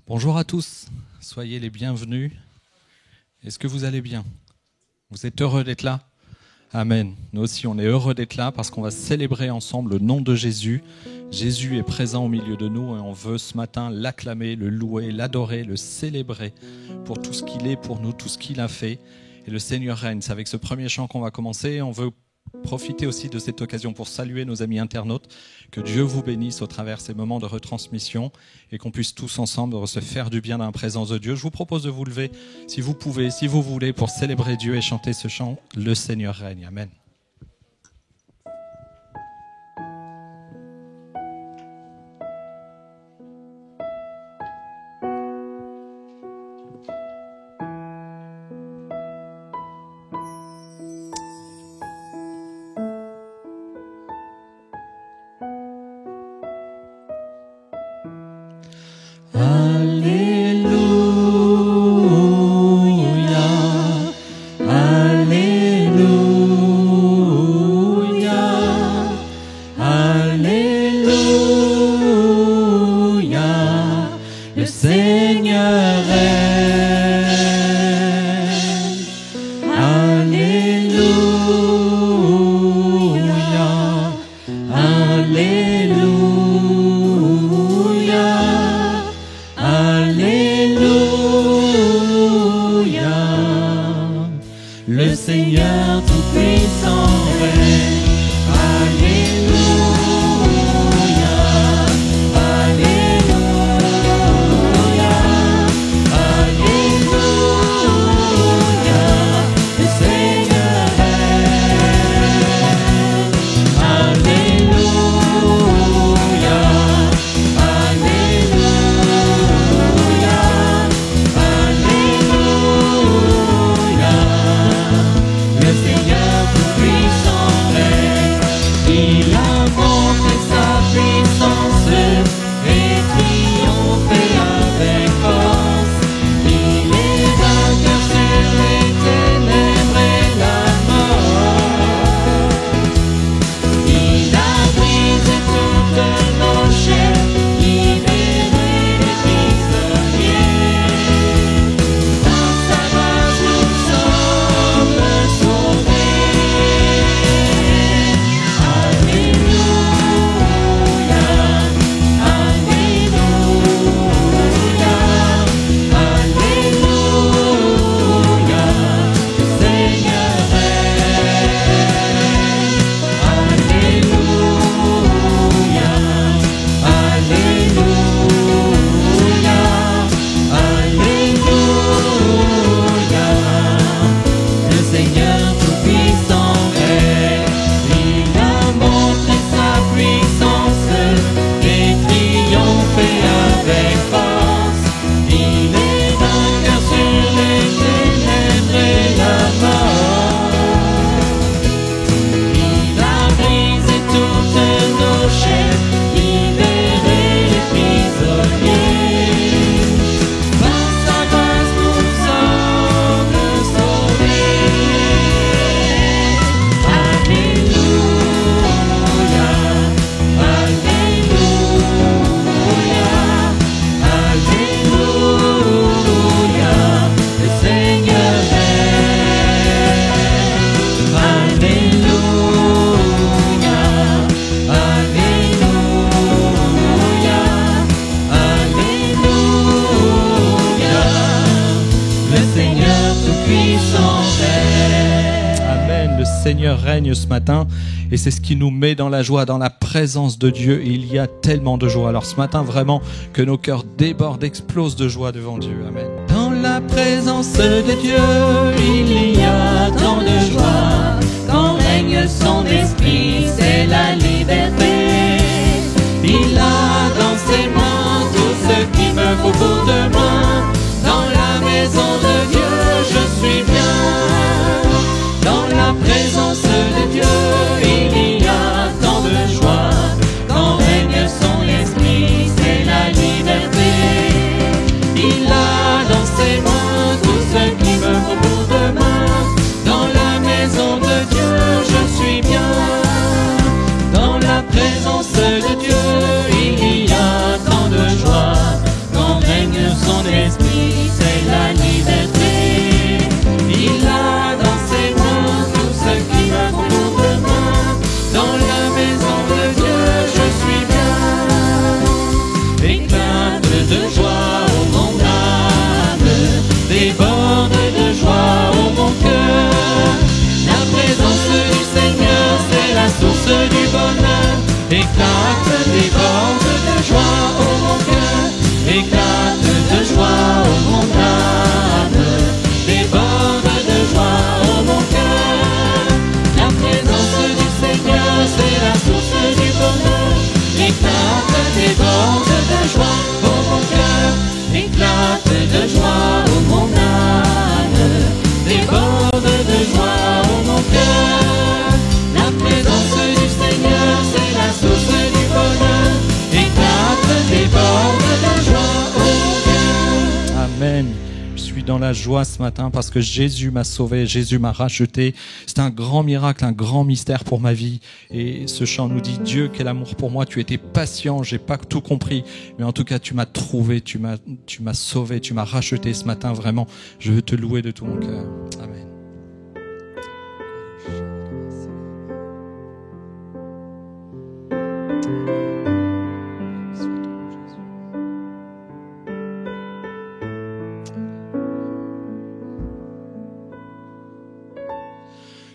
Bonjour à tous, soyez les bienvenus. Est-ce que vous allez bien? Vous êtes heureux d'être là? Amen. Nous aussi, on est heureux d'être là parce qu'on va célébrer ensemble le nom de Jésus. Jésus est présent au milieu de nous et on veut ce matin l'acclamer, le louer, l'adorer, le célébrer pour tout ce qu'il est pour nous, tout ce qu'il a fait. Et le Seigneur règne. C'est avec ce premier chant qu'on va commencer. On veut profiter aussi de cette occasion pour saluer nos amis internautes. Que Dieu vous bénisse au travers de ces moments de retransmission et qu'on puisse tous ensemble se faire du bien dans la présence de Dieu. Je vous propose de vous lever, si vous pouvez, si vous voulez, pour célébrer Dieu et chanter ce chant « Le Seigneur règne ». Amen. Règne ce matin et c'est ce qui nous met dans la joie, dans la présence de Dieu. Et il y a tellement de joie. Alors ce matin, vraiment, que nos cœurs débordent, explosent de joie devant Dieu. Amen. Dans la présence de Dieu, il y a tant de joie. Quand règne son esprit, c'est la liberté. Il a dans ses mains tout ce qu'il me faut pour demain. Dans la maison de Dieu, je suis bien. Dans la présence de Dieu, il y a tant de joie. Quand règne son esprit, c'est la liberté. Il a dans ses mains tout ce qu'il me faut pour demain. Dans la maison de Dieu, je suis bien. Dans la présence de Dieu, il y a tant de joie. Quand règne de joie, oh mon âme, déborde de joie, oh mon cœur. La présence du Seigneur, c'est la source du bonheur. Éclate, déborde de joie, oh mon cœur. Éclate de joie, oh mon âme, déborde de joie, oh mon cœur. La présence du Seigneur, c'est la source du bonheur. Éclate, déborde de joie, oh mon cœur. Éclate de joie, oh mon âme, déborde de joie, oh mon cœur. La présence du Seigneur, c'est la source du bonheur. Éclate, déborde de joie, oh mon cœur. Amen. Je suis dans la joie ce matin parce que Jésus m'a sauvé, Jésus m'a racheté. C'est un grand miracle, un grand mystère pour ma vie. Et ce chant nous dit, Dieu, quel amour pour moi. Tu étais patient, j'ai pas tout compris. Mais en tout cas, tu m'as trouvé, tu m'as sauvé, tu m'as racheté ce matin. Vraiment, je veux te louer de tout mon cœur. Amen.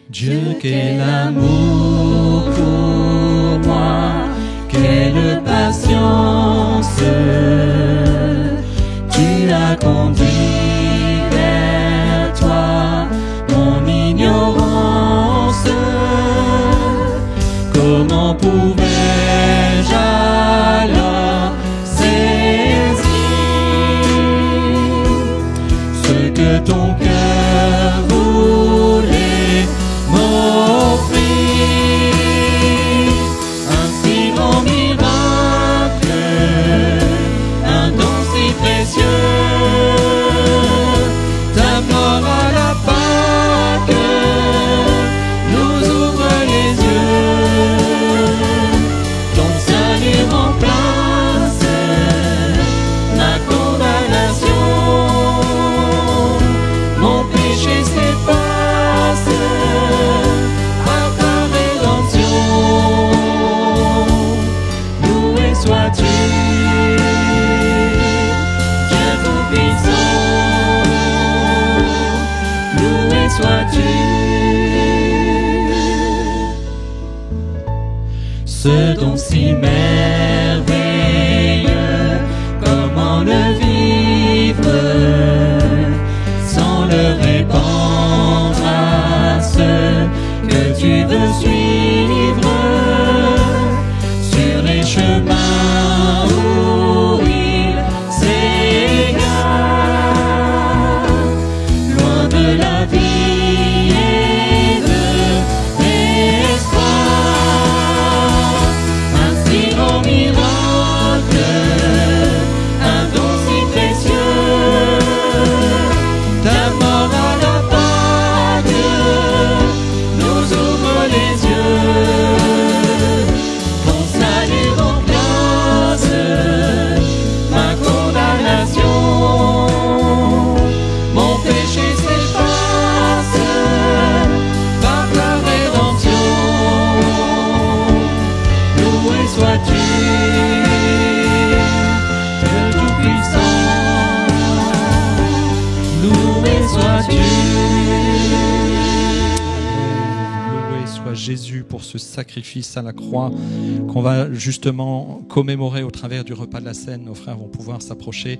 Dieu, quel amour pour moi, quelle patience, tu as conduit vers toi mon ignorance. Comment pouvais-je alors saisir ce que ton cœur voulait m'offrir, un si grand miracle, un don si précieux, ta mort à la Pâque nous ouvre les yeux, ton salut remplace ma condamnation, mon péché s'efface. Sois-tu, Dieu Tout-Puissant, loué sois-tu. Ce don si merveilleux, comment le vivre sans le répandre à ceux que tu veux suivre sur les chemins où il s'égare, loin de la vie et de l'espoir. Un si grand miracle, un don si précieux, ta mort à la Pâque nous ouvre les yeux. Mon péché s'efface par la rédemption. Loué sois-tu, Dieu Tout-Puissant. Loué sois-tu. Loué soit Jésus pour ce sacrifice à la croix qu'on va justement commémorer au travers du repas de la Cène. Nos frères vont pouvoir s'approcher.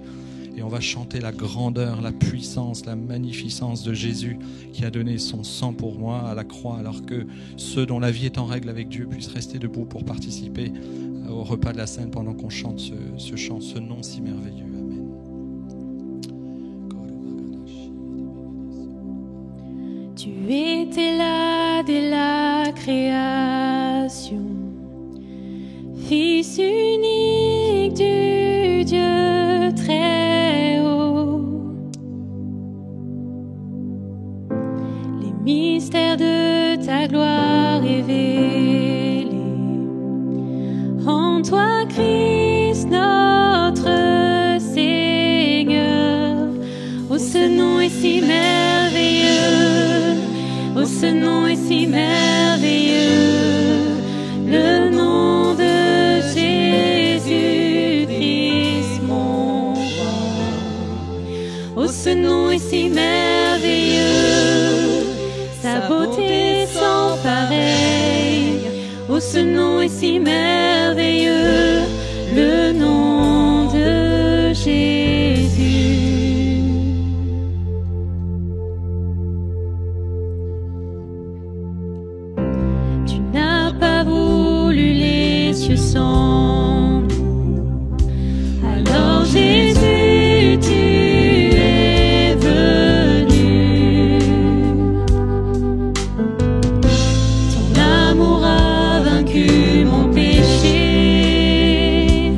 Et on va chanter la grandeur, la puissance, la magnificence de Jésus qui a donné son sang pour moi à la croix, alors que ceux dont la vie est en règle avec Dieu puissent rester debout pour participer au repas de la Cène pendant qu'on chante ce chant, ce nom si merveilleux. Amen. Tu étais là dès la création, Fils unique du Dieu très haut. Les mystères de ta gloire révélés en toi, Christ, notre Seigneur. Oh, ce nom est si merveilleux, oh, ce nom est si merveilleux, le nom de Jésus-Christ, mon ce nom est si merveilleux, sa beauté sans pareil. Oh, ce nom est si merveilleux, le nom de Jésus. Tu n'as pas voulu les cieux sans nous. Alors Jésus, tu es venu. Ton amour a vaincu mon péché.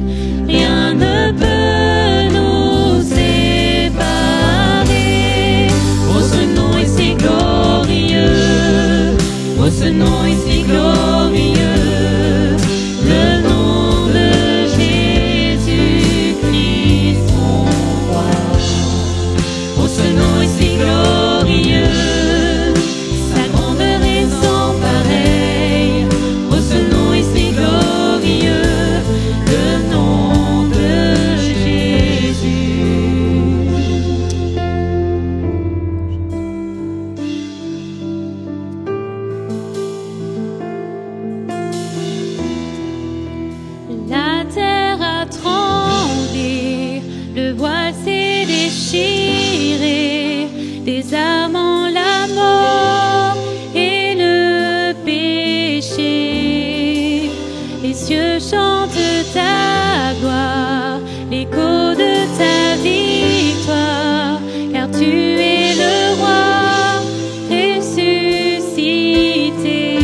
Rien ne peut nous séparer. Oh, ce nom est si glorieux. Oh, ce nom est si glorieux. Le nom de Jésus-Christ, mon roi. Oh, ce nom est si glorieux. Sa grandeur est sans pareil. Oh, ce nom est si glorieux. Le nom de Jésus. La terre a tremblé, le voile s'est déchiré, désarmant la mort et le péché. Les cieux chantent ta gloire, l'écho de ta victoire, car tu es le roi ressuscité.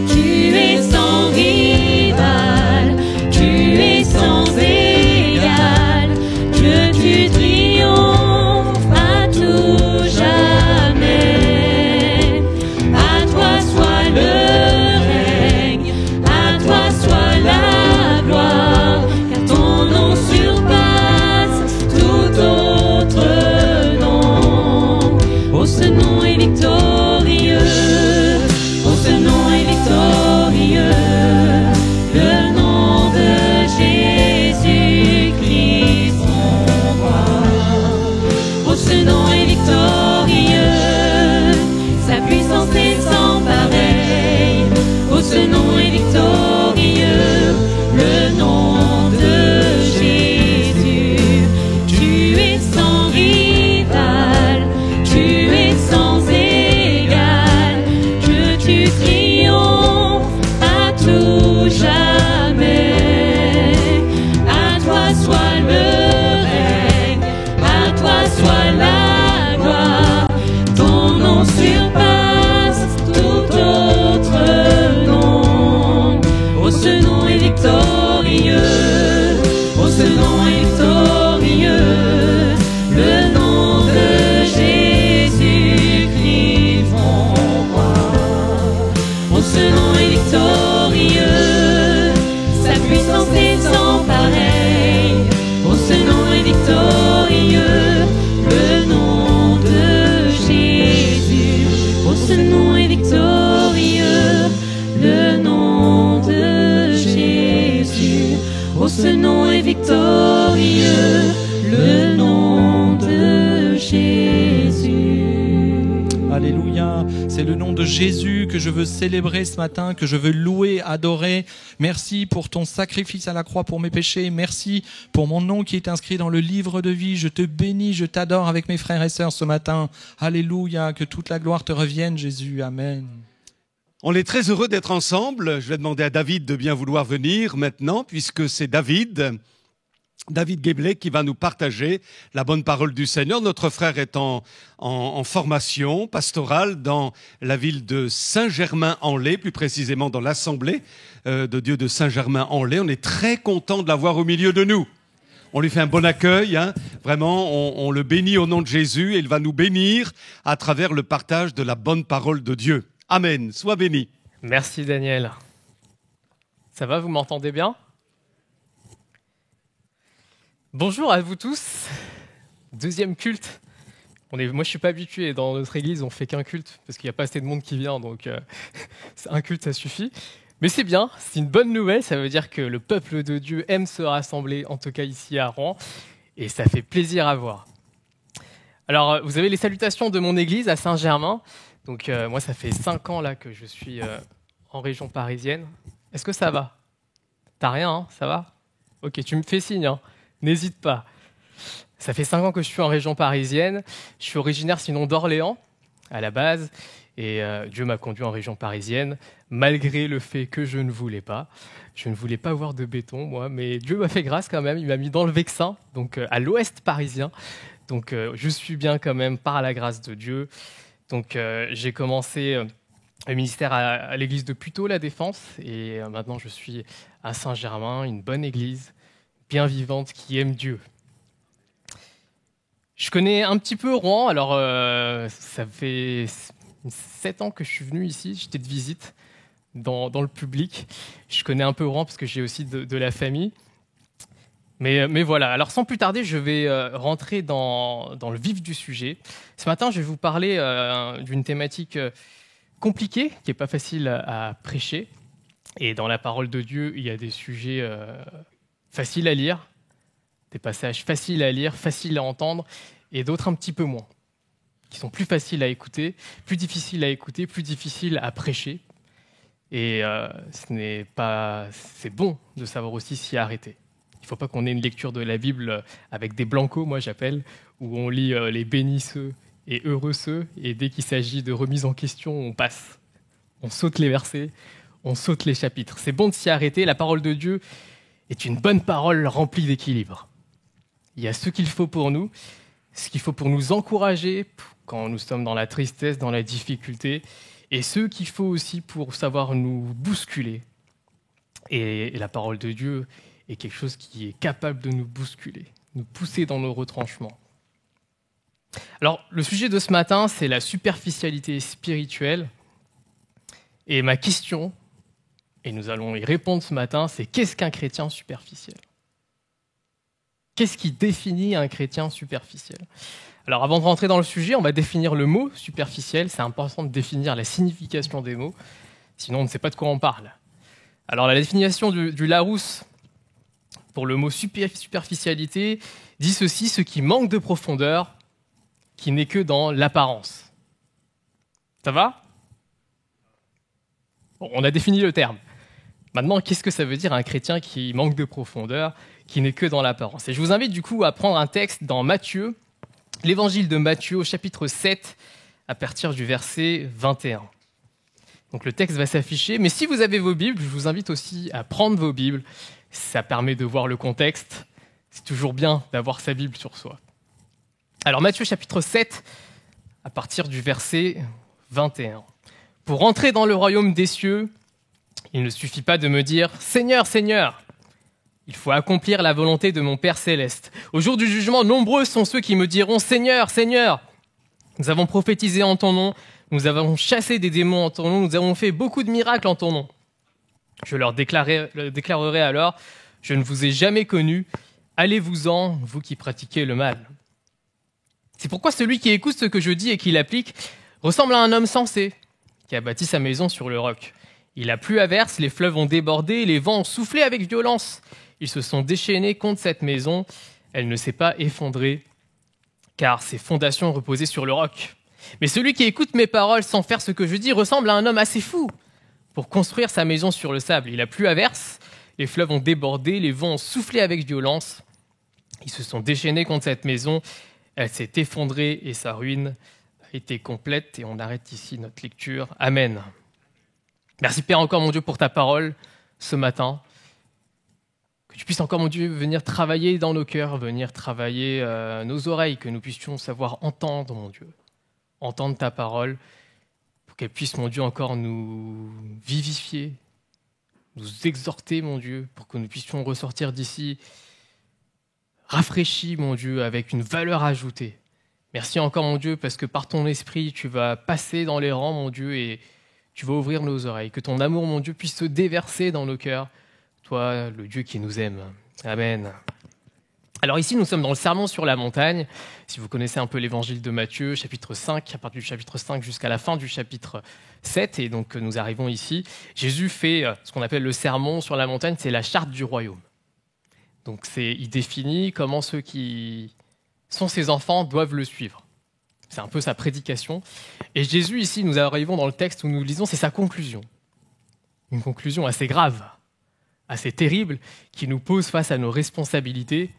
Tu es sans rival, tu es sans égal. Dieu, tu triomphes à tout jamais. À toi soit le règne, à toi soit la gloire, car ton nom surpasse tout autre nom. Oh, ce nom est victorieux, oh, ce nom est victorieux, le nom de Jésus-Christ, mon roi. Oh, ce nom est victorieux, sa puissance est sans pareil. Oh, ce nom est victorieux, le nom de Jésus. Tu es sans rival, tu es sans égal. Dieu, tu triomphes à tout jamais. À toi soit le règne, à toi soit la gloire. Ton nom surpasse tout autre nom. Oh, ce nom est victorieux, oh, ce nom est victorieux, le nom de Jésus-Christ, mon roi. Oh, ce nom est victorieux, sa puissance est sans pareil. Oh, ce nom est victorieux, le nom de Jésus. Oh, ce nom est victorieux, le nom de Jésus. Oh, ce nom est victorieux, le nom de Jésus. Alléluia, c'est le nom de Jésus que je veux célébrer ce matin, que je veux louer, adorer. Merci pour ton sacrifice à la croix pour mes péchés. Merci pour mon nom qui est inscrit dans le livre de vie. Je te bénis, je t'adore avec mes frères et sœurs ce matin. Alléluia, que toute la gloire te revienne, Jésus. Amen. On est très heureux d'être ensemble. Je vais demander à David de bien vouloir venir maintenant, puisque c'est David Guéblet qui va nous partager la bonne parole du Seigneur. Notre frère est en formation pastorale dans la ville de Saint-Germain-en-Laye, plus précisément dans l'Assemblée de Dieu de Saint-Germain-en-Laye. On est très content de l'avoir au milieu de nous. On lui fait un bon accueil, hein. Vraiment, on le bénit au nom de Jésus et il va nous bénir à travers le partage de la bonne parole de Dieu. Amen. Sois béni. Merci Daniel. Ça va, vous m'entendez bien ? Bonjour à vous tous. Deuxième culte. Moi, je ne suis pas habitué. Dans notre église, on ne fait qu'un culte parce qu'il n'y a pas assez de monde qui vient. Donc, un culte, ça suffit. Mais c'est bien, c'est une bonne nouvelle. Ça veut dire que le peuple de Dieu aime se rassembler, en tout cas ici à Rouen. Et ça fait plaisir à voir. Alors, vous avez les salutations de mon église à Saint-Germain. Donc, moi, ça fait 5 ans là que je suis en région parisienne. Est-ce que ça va? T'as rien, hein? Ça va? Ok, tu me fais signe, hein? N'hésite pas. Ça fait 5 ans que je suis en région parisienne. Je suis originaire sinon d'Orléans, à la base. Et Dieu m'a conduit en région parisienne, malgré le fait que je ne voulais pas. Je ne voulais pas voir de béton, moi, mais Dieu m'a fait grâce quand même. Il m'a mis dans le Vexin, donc à l'ouest parisien. Donc je suis bien quand même par la grâce de Dieu. Donc j'ai commencé le ministère à l'église de Puteaux, la Défense. Et maintenant je suis à Saint-Germain, une bonne église, bien vivante, qui aime Dieu. Je connais un petit peu Rouen. Alors ça fait 7 ans que je suis venu ici, j'étais de visite dans le public. Je connais un peu Rouen parce que j'ai aussi de la famille. Mais voilà, alors sans plus tarder, je vais rentrer dans le vif du sujet. Ce matin, je vais vous parler d'une thématique compliquée, qui n'est pas facile à prêcher. Et dans la parole de Dieu, il y a des sujets faciles à lire, des passages faciles à lire, faciles à entendre, et d'autres un petit peu moins, qui sont plus faciles à écouter, plus difficiles à écouter, plus difficiles à prêcher. Et c'est bon de savoir aussi s'y arrêter. Il ne faut pas qu'on ait une lecture de la Bible avec des blancos, moi j'appelle, où on lit les bénis ceux et heureux ceux, et dès qu'il s'agit de remise en question, on passe. On saute les versets, on saute les chapitres. C'est bon de s'y arrêter. La parole de Dieu est une bonne parole remplie d'équilibre. Il y a ce qu'il faut pour nous, ce qu'il faut pour nous encourager quand nous sommes dans la tristesse, dans la difficulté, et ce qu'il faut aussi pour savoir nous bousculer. Et la parole de Dieu est quelque chose qui est capable de nous bousculer, nous pousser dans nos retranchements. Alors, le sujet de ce matin, c'est la superficialité spirituelle. Et ma question, et nous allons y répondre ce matin, c'est qu'est-ce qu'un chrétien superficiel ? Qu'est-ce qui définit un chrétien superficiel ? Alors, avant de rentrer dans le sujet, on va définir le mot superficiel. C'est important de définir la signification des mots, sinon on ne sait pas de quoi on parle. Alors, la définition du Larousse pour le mot superficialité dit ceci: ce qui manque de profondeur, qui n'est que dans l'apparence. Ça va ? Bon, on a défini le terme. Maintenant, qu'est-ce que ça veut dire un chrétien qui manque de profondeur, qui n'est que dans l'apparence ? Et je vous invite du coup à prendre un texte dans Matthieu, l'évangile de Matthieu au chapitre 7, à partir du verset 21. Donc le texte va s'afficher, mais si vous avez vos Bibles, je vous invite aussi à prendre vos Bibles. Ça permet de voir le contexte. C'est toujours bien d'avoir sa Bible sur soi. Alors Matthieu chapitre 7, à partir du verset 21. Pour entrer dans le royaume des cieux, il ne suffit pas de me dire « Seigneur, Seigneur ». Il faut accomplir la volonté de mon Père céleste. Au jour du jugement, nombreux sont ceux qui me diront « Seigneur, Seigneur ». Nous avons prophétisé en ton nom, nous avons chassé des démons en ton nom, nous avons fait beaucoup de miracles en ton nom. Je leur déclarerai alors « Je ne vous ai jamais connu, allez-vous-en, vous qui pratiquez le mal ». C'est pourquoi celui qui écoute ce que je dis et qui l'applique ressemble à un homme sensé qui a bâti sa maison sur le roc. Il a plu à verse, les fleuves ont débordé, les vents ont soufflé avec violence. Ils se sont déchaînés contre cette maison, elle ne s'est pas effondrée, car ses fondations reposaient sur le roc. Mais celui qui écoute mes paroles sans faire ce que je dis ressemble à un homme assez fou pour construire sa maison sur le sable. Il a plu à verse, les fleuves ont débordé, les vents ont soufflé avec violence. Ils se sont déchaînés contre cette maison, elle s'est effondrée et sa ruine a été complète. Et on arrête ici notre lecture. Amen. Merci Père encore mon Dieu pour ta parole ce matin. Que tu puisses encore mon Dieu venir travailler dans nos cœurs, venir travailler nos oreilles, que nous puissions savoir entendre mon Dieu, entendre ta parole, pour qu'elle puisse mon Dieu encore nous vivifier, nous exhorter mon Dieu, pour que nous puissions ressortir d'ici rafraîchis mon Dieu, avec une valeur ajoutée. Merci encore mon Dieu, parce que par ton esprit, tu vas passer dans les rangs mon Dieu, et tu vas ouvrir nos oreilles. Que ton amour mon Dieu puisse se déverser dans nos cœurs, toi le Dieu qui nous aime. Amen. Alors ici, nous sommes dans le Sermon sur la montagne. Si vous connaissez un peu l'évangile de Matthieu, chapitre 5, à partir du chapitre 5 jusqu'à la fin du chapitre 7, et donc nous arrivons ici. Jésus fait ce qu'on appelle le Sermon sur la montagne, c'est la charte du royaume. Donc il définit comment ceux qui sont ses enfants doivent le suivre. C'est un peu sa prédication. Et Jésus, ici, nous arrivons dans le texte où nous lisons, c'est sa conclusion. Une conclusion assez grave, assez terrible, qui nous pose face à nos responsabilités.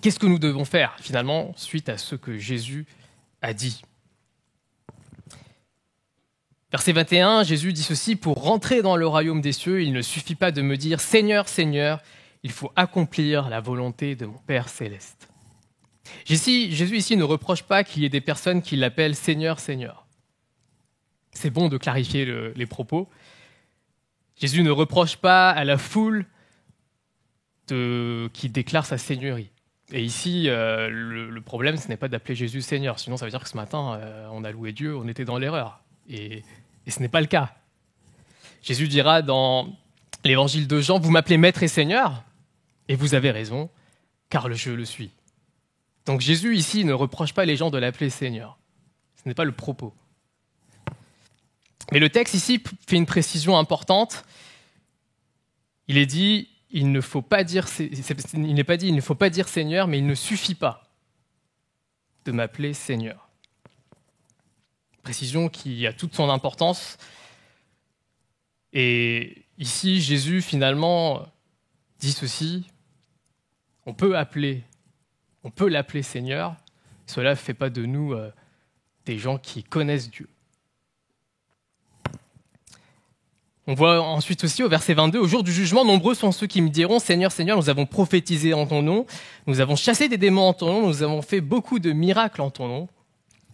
Qu'est-ce que nous devons faire, finalement, suite à ce que Jésus a dit ? Verset 21, Jésus dit ceci, « Pour rentrer dans le royaume des cieux, il ne suffit pas de me dire « Seigneur, Seigneur », il faut accomplir la volonté de mon Père céleste. » Jésus ici ne reproche pas qu'il y ait des personnes qui l'appellent « Seigneur, Seigneur ». C'est bon de clarifier les propos. Jésus ne reproche pas à la foule qui déclare sa seigneurie. Et ici, le problème, ce n'est pas d'appeler Jésus Seigneur, sinon ça veut dire que ce matin, on a loué Dieu, on était dans l'erreur. Et ce n'est pas le cas. Jésus dira dans l'évangile de Jean, « Vous m'appelez Maître et Seigneur, et vous avez raison, car je le suis. » Donc Jésus ici ne reproche pas les gens de l'appeler Seigneur. Ce n'est pas le propos. Mais le texte ici fait une précision importante. Il est dit, il n'est pas dit il ne faut pas dire Seigneur, mais il ne suffit pas de m'appeler Seigneur. Précision qui a toute son importance. Et ici, Jésus finalement dit ceci, on peut l'appeler Seigneur, cela ne fait pas de nous des gens qui connaissent Dieu. On voit ensuite aussi au verset 22, « Au jour du jugement, nombreux sont ceux qui me diront, Seigneur, Seigneur, nous avons prophétisé en ton nom, nous avons chassé des démons en ton nom, nous avons fait beaucoup de miracles en ton nom.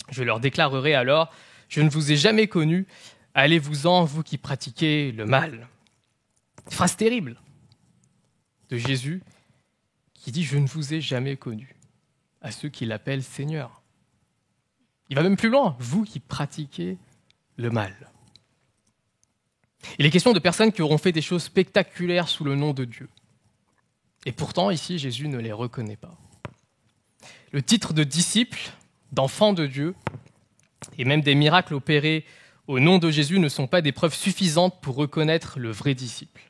Je leur déclarerai alors, je ne vous ai jamais connu, allez-vous-en, vous qui pratiquez le mal. » Phrase terrible de Jésus qui dit, je ne vous ai jamais connu, à ceux qui l'appellent Seigneur. Il va même plus loin, vous qui pratiquez le mal. Il est question de personnes qui auront fait des choses spectaculaires sous le nom de Dieu. Et pourtant, ici, Jésus ne les reconnaît pas. Le titre de disciple, d'enfant de Dieu, et même des miracles opérés au nom de Jésus ne sont pas des preuves suffisantes pour reconnaître le vrai disciple.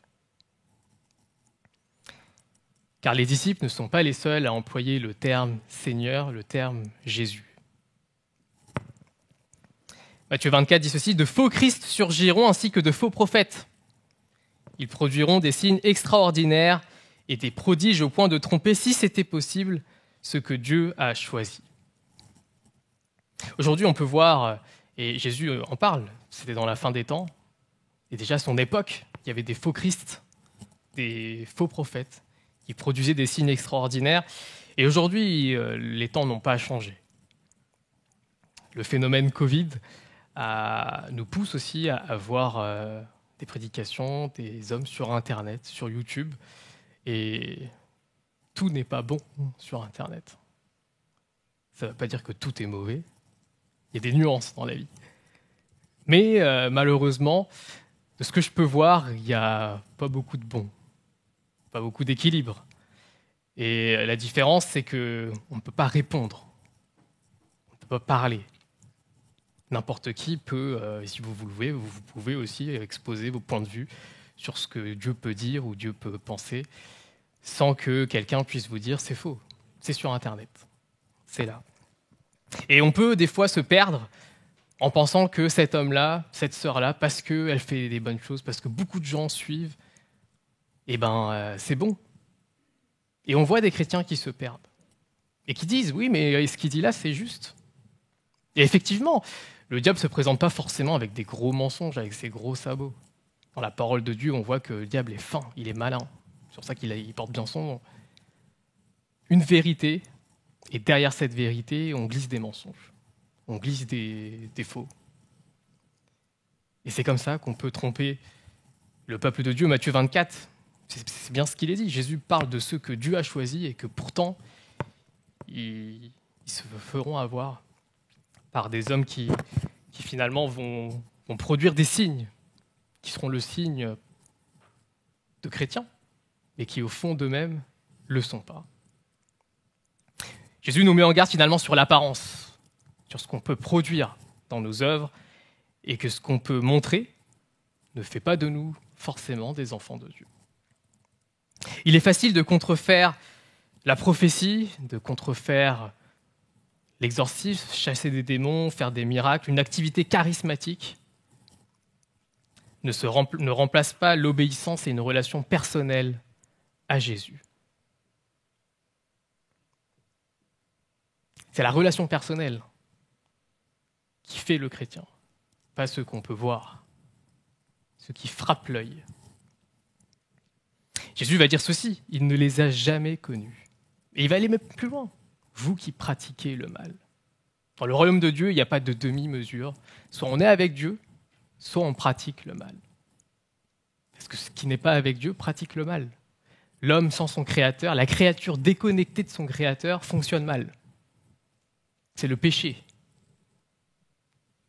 Car les disciples ne sont pas les seuls à employer le terme Seigneur, le terme Jésus. Matthieu 24 dit ceci, « De faux Christ surgiront ainsi que de faux prophètes. Ils produiront des signes extraordinaires et des prodiges au point de tromper, si c'était possible, ce que Dieu a choisi. » Aujourd'hui, on peut voir, et Jésus en parle, c'était dans la fin des temps, et déjà à son époque, il y avait des faux Christ, des faux prophètes, qui produisaient des signes extraordinaires. Et aujourd'hui, les temps n'ont pas changé. Le phénomène Covid nous pousse aussi à voir des prédications, des hommes sur Internet, sur YouTube. Et tout n'est pas bon sur Internet. Ça ne veut pas dire que tout est mauvais. Il y a des nuances dans la vie. Mais malheureusement, de ce que je peux voir, il n'y a pas beaucoup de bon. Pas beaucoup d'équilibre. Et la différence, c'est qu'on ne peut pas répondre. On ne peut pas parler. N'importe qui peut, si vous voulez, vous pouvez aussi exposer vos points de vue sur ce que Dieu peut dire ou Dieu peut penser, sans que quelqu'un puisse vous dire c'est faux. C'est sur Internet. C'est là. Et on peut des fois se perdre en pensant que cet homme-là, cette sœur-là, parce qu'elle fait des bonnes choses, parce que beaucoup de gens suivent, c'est bon. Et on voit des chrétiens qui se perdent et qui disent oui, mais ce qu'il dit là, c'est juste. Et effectivement, le diable ne se présente pas forcément avec des gros mensonges, avec ses gros sabots. Dans la parole de Dieu, on voit que le diable est fin, il est malin. C'est pour ça qu'il porte bien son nom. Une vérité, et derrière cette vérité, on glisse des mensonges, on glisse des faux. Et c'est comme ça qu'on peut tromper le peuple de Dieu. Matthieu 24, c'est bien ce qu'il est dit. Jésus parle de ceux que Dieu a choisis et que pourtant, ils se feront avoir par des hommes qui finalement vont produire des signes, qui seront le signe de chrétiens, mais qui au fond d'eux-mêmes ne le sont pas. Jésus nous met en garde finalement sur l'apparence, sur ce qu'on peut produire dans nos œuvres, et que ce qu'on peut montrer ne fait pas de nous forcément des enfants de Dieu. Il est facile de contrefaire la prophétie, de contrefaire l'exorcisme, chasser des démons, faire des miracles, une activité charismatique, ne remplace pas l'obéissance et une relation personnelle à Jésus. C'est la relation personnelle qui fait le chrétien, pas ce qu'on peut voir, ce qui frappe l'œil. Jésus va dire ceci, il ne les a jamais connus. Et il va aller même plus loin. Vous qui pratiquez le mal. Dans le royaume de Dieu, il n'y a pas de demi-mesure. Soit on est avec Dieu, soit on pratique le mal. Parce que ce qui n'est pas avec Dieu pratique le mal. L'homme sans son créateur, la créature déconnectée de son créateur fonctionne mal. C'est le péché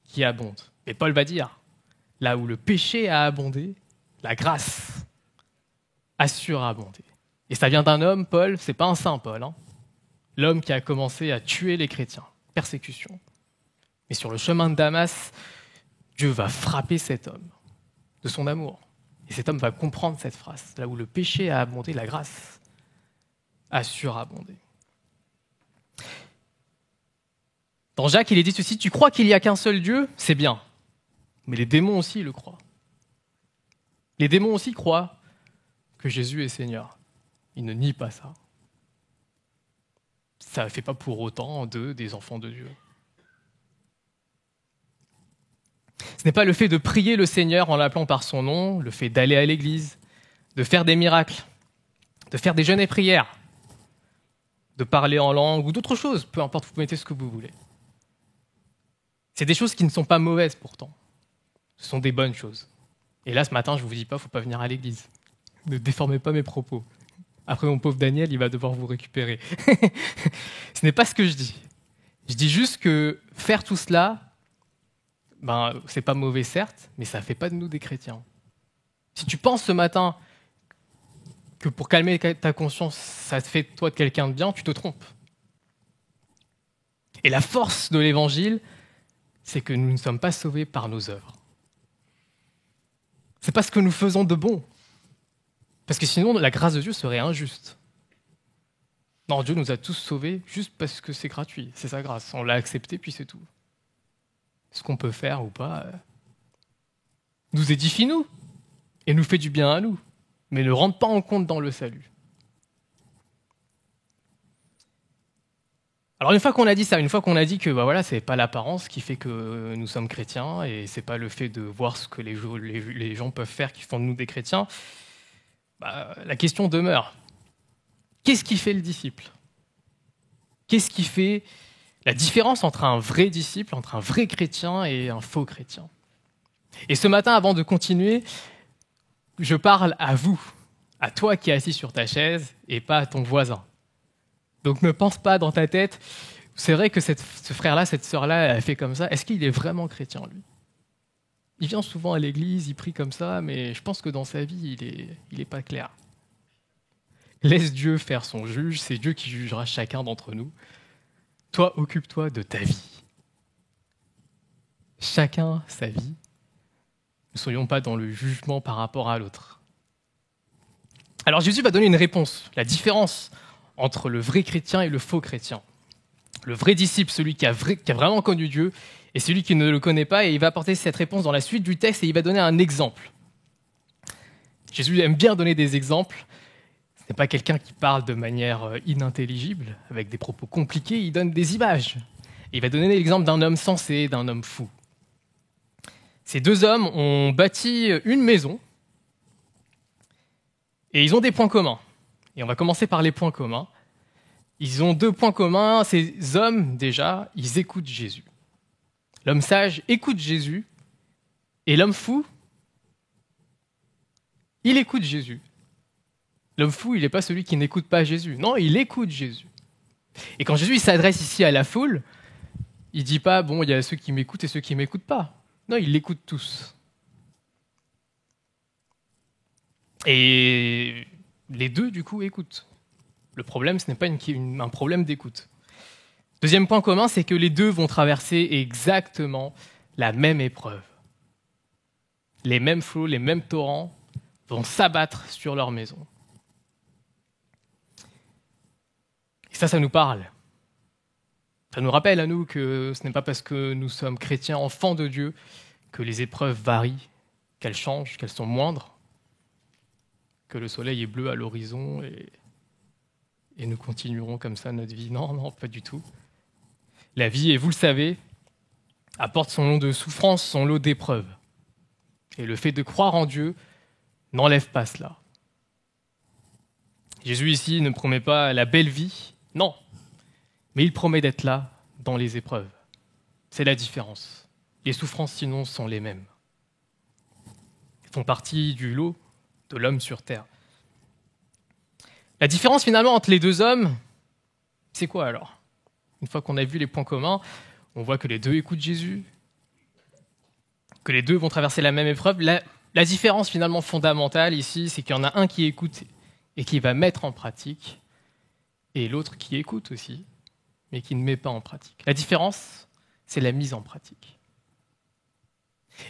qui abonde. Et Paul va dire, là où le péché a abondé, la grâce a surabondé. Et ça vient d'un homme, Paul, c'est pas un saint Paul, hein. L'homme qui a commencé à tuer les chrétiens, persécution. Mais sur le chemin de Damas, Dieu va frapper cet homme de son amour. Et cet homme va comprendre cette phrase. Là où le péché a abondé, la grâce a surabondé. Dans Jacques, il est dit ceci, tu crois qu'il n'y a qu'un seul Dieu, c'est bien. Mais les démons aussi le croient. Les démons aussi croient que Jésus est Seigneur. Ils ne nient pas ça. Ça ne fait pas pour autant d'eux des enfants de Dieu. Ce n'est pas le fait de prier le Seigneur en l'appelant par son nom, le fait d'aller à l'église, de faire des miracles, de faire des jeûnes et prières, de parler en langue ou d'autres choses, peu importe, vous mettez ce que vous voulez. C'est des choses qui ne sont pas mauvaises pourtant. Ce sont des bonnes choses. Et là, ce matin, je ne vous dis pas, il ne faut pas venir à l'église. Ne déformez pas mes propos. Après, mon pauvre Daniel, il va devoir vous récupérer. Ce n'est pas ce que je dis. Je dis juste que faire tout cela, c'est pas mauvais certes, mais ça ne fait pas de nous des chrétiens. Si tu penses ce matin que pour calmer ta conscience, ça te fait de toi de quelqu'un de bien, tu te trompes. Et la force de l'évangile, c'est que nous ne sommes pas sauvés par nos œuvres. C'est pas ce que nous faisons de bon. Parce que sinon, la grâce de Dieu serait injuste. Non, Dieu nous a tous sauvés juste parce que c'est gratuit, c'est sa grâce. On l'a accepté, puis c'est tout. Ce qu'on peut faire ou pas nous édifie, nous, et nous fait du bien à nous, mais ne rentre pas en compte dans le salut. Alors une fois qu'on a dit ça, une fois qu'on a dit que c'est pas l'apparence qui fait que nous sommes chrétiens, et c'est pas le fait de voir ce que les gens peuvent faire qui font de nous des chrétiens, la question demeure. Qu'est-ce qui fait le disciple ? Qu'est-ce qui fait la différence entre un vrai disciple, entre un vrai chrétien et un faux chrétien ? Et ce matin, avant de continuer, je parle à vous, à toi qui es assis sur ta chaise et pas à ton voisin. Donc ne pense pas dans ta tête, c'est vrai que ce frère-là, cette sœur-là, elle fait comme ça, est-ce qu'il est vraiment chrétien, lui ? Il vient souvent à l'église, il prie comme ça, mais je pense que dans sa vie, il est pas clair. Laisse Dieu faire son juge, c'est Dieu qui jugera chacun d'entre nous. Toi, occupe-toi de ta vie. Chacun sa vie. Ne soyons pas dans le jugement par rapport à l'autre. Alors Jésus va donner une réponse, la différence entre le vrai chrétien et le faux chrétien. Le vrai disciple, celui qui a vraiment connu Dieu, et celui qui ne le connaît pas, et il va apporter cette réponse dans la suite du texte, et il va donner un exemple. Jésus aime bien donner des exemples. Ce n'est pas quelqu'un qui parle de manière inintelligible, avec des propos compliqués, il donne des images. Et il va donner l'exemple d'un homme sensé et d'un homme fou. Ces deux hommes ont bâti une maison, et ils ont des points communs. Et on va commencer par les points communs. Ils ont 2 points communs. Ces hommes, déjà, ils écoutent Jésus. L'homme sage écoute Jésus, et l'homme fou, il écoute Jésus. L'homme fou, il n'est pas celui qui n'écoute pas Jésus. Non, il écoute Jésus. Et quand Jésus s'adresse ici à la foule, il ne dit pas, il y a ceux qui m'écoutent et ceux qui ne m'écoutent pas. Non, il l'écoute tous. Et les deux, du coup, écoutent. Le problème, ce n'est pas un problème d'écoute. Deuxième point commun, c'est que les deux vont traverser exactement la même épreuve. Les mêmes flots, les mêmes torrents vont s'abattre sur leur maison. Et ça nous parle. Ça nous rappelle à nous que ce n'est pas parce que nous sommes chrétiens, enfants de Dieu, que les épreuves varient, qu'elles changent, qu'elles sont moindres, que le soleil est bleu à l'horizon et nous continuerons comme ça notre vie. Non, non, pas du tout. La vie, et vous le savez, apporte son lot de souffrances, son lot d'épreuves. Et le fait de croire en Dieu n'enlève pas cela. Jésus ici ne promet pas la belle vie, non, mais il promet d'être là dans les épreuves. C'est la différence. Les souffrances sinon sont les mêmes. Elles font partie du lot de l'homme sur terre. La différence finalement entre les deux hommes, c'est quoi alors ? Une fois qu'on a vu les points communs, on voit que les deux écoutent Jésus, que les deux vont traverser la même épreuve. La différence finalement fondamentale ici, c'est qu'il y en a un qui écoute et qui va mettre en pratique, et l'autre qui écoute aussi, mais qui ne met pas en pratique. La différence, c'est la mise en pratique.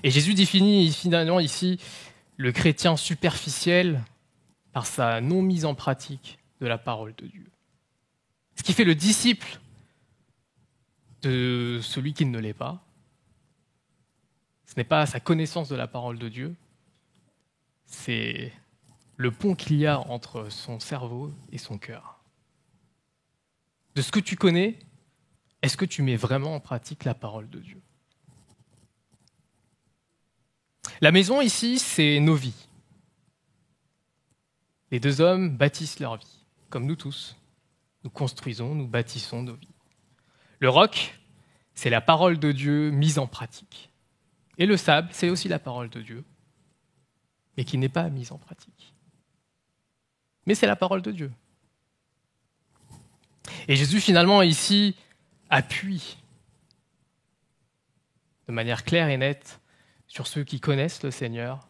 Et Jésus définit finalement ici le chrétien superficiel par sa non-mise en pratique de la parole de Dieu. Ce qui fait le disciple de celui qui ne l'est pas, ce n'est pas sa connaissance de la parole de Dieu, c'est le pont qu'il y a entre son cerveau et son cœur. De ce que tu connais, est-ce que tu mets vraiment en pratique la parole de Dieu ? La maison ici, c'est nos vies. Les deux hommes bâtissent leur vie, comme nous tous. Nous construisons, nous bâtissons nos vies. Le roc, c'est la parole de Dieu mise en pratique. Et le sable, c'est aussi la parole de Dieu, mais qui n'est pas mise en pratique. Mais c'est la parole de Dieu. Et Jésus, finalement, ici, appuie de manière claire et nette sur ceux qui connaissent le Seigneur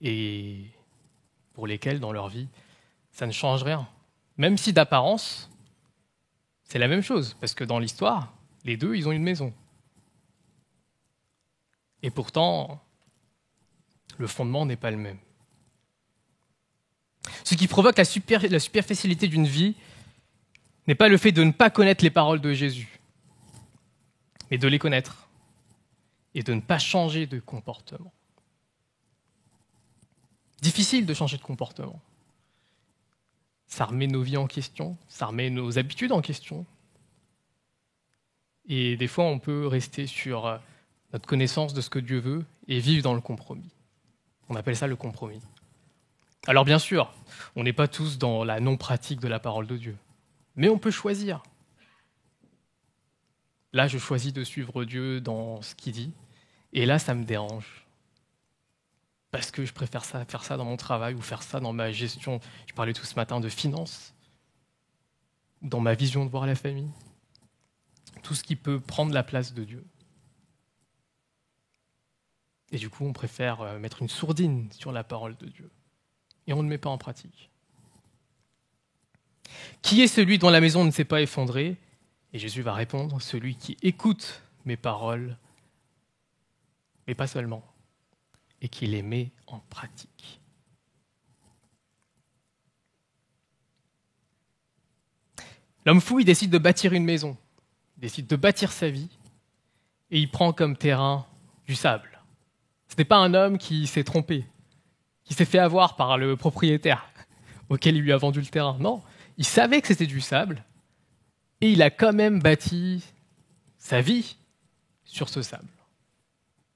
et pour lesquels, dans leur vie, ça ne change rien. Même si d'apparence, c'est la même chose, parce que dans l'histoire, les deux, ils ont une maison. Et pourtant, le fondement n'est pas le même. Ce qui provoque la superficialité d'une vie n'est pas le fait de ne pas connaître les paroles de Jésus, mais de les connaître et de ne pas changer de comportement. Difficile de changer de comportement. Ça remet nos vies en question, ça remet nos habitudes en question. Et des fois, on peut rester sur notre connaissance de ce que Dieu veut et vivre dans le compromis. On appelle ça le compromis. Alors bien sûr, on n'est pas tous dans la non-pratique de la parole de Dieu, mais on peut choisir. Là, je choisis de suivre Dieu dans ce qu'il dit, et là, ça me dérange. Parce que je préfère ça, faire ça dans mon travail ou faire ça dans ma gestion. Je parlais tout ce matin de finances, dans ma vision de voir la famille. Tout ce qui peut prendre la place de Dieu. Et du coup, on préfère mettre une sourdine sur la parole de Dieu. Et on ne met pas en pratique. Qui est celui dont la maison ne s'est pas effondrée ? Et Jésus va répondre, celui qui écoute mes paroles, mais pas seulement, et qui les met en pratique. L'homme fou, il décide de bâtir une maison, il décide de bâtir sa vie, et il prend comme terrain du sable. Ce n'est pas un homme qui s'est trompé, qui s'est fait avoir par le propriétaire auquel il lui a vendu le terrain. Non, il savait que c'était du sable, et il a quand même bâti sa vie sur ce sable.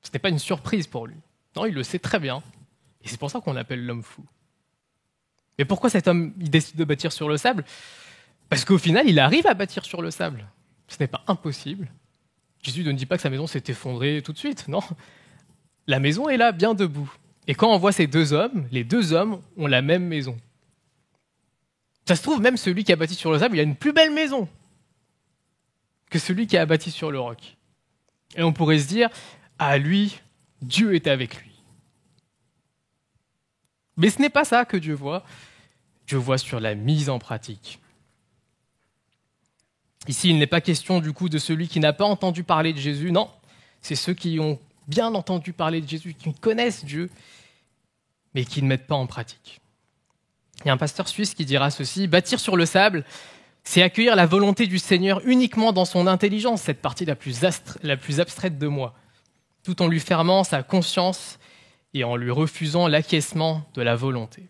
Ce n'est pas une surprise pour lui. Non, il le sait très bien, et c'est pour ça qu'on l'appelle l'homme fou. Mais pourquoi cet homme il décide de bâtir sur le sable ? Parce qu'au final, il arrive à bâtir sur le sable. Ce n'est pas impossible. Jésus ne dit pas que sa maison s'est effondrée tout de suite, non. La maison est là, bien debout. Et quand on voit ces deux hommes, les deux hommes ont la même maison. Ça se trouve, même celui qui a bâti sur le sable, il a une plus belle maison que celui qui a bâti sur le roc. Et on pourrait se dire, ah lui, Dieu est avec lui. Mais ce n'est pas ça que Dieu voit. Dieu voit sur la mise en pratique. Ici, il n'est pas question du coup de celui qui n'a pas entendu parler de Jésus, non. C'est ceux qui ont bien entendu parler de Jésus, qui connaissent Dieu, mais qui ne mettent pas en pratique. Il y a un pasteur suisse qui dira ceci, bâtir sur le sable, C'est accueillir la volonté du Seigneur uniquement dans son intelligence, cette partie la plus abstraite de moi, tout en lui fermant sa conscience et en lui refusant l'acquiescement de la volonté.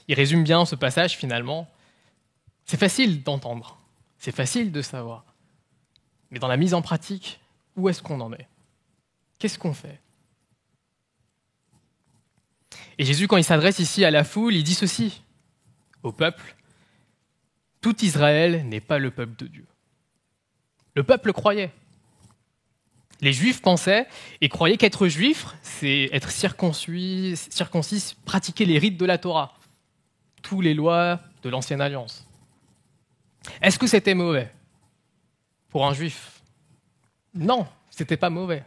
Il résume bien ce passage finalement. C'est facile d'entendre, c'est facile de savoir. Mais dans la mise en pratique, où est-ce qu'on en est? Qu'est-ce qu'on fait? Et Jésus, quand il s'adresse ici à la foule, il dit ceci au peuple: tout Israël n'est pas le peuple de Dieu. Le peuple croyait. Les Juifs pensaient et croyaient qu'être juif, c'est être circoncis, pratiquer les rites de la Torah, toutes les lois de l'Ancienne Alliance. Est-ce que c'était mauvais pour un juif? Non, c'était pas mauvais.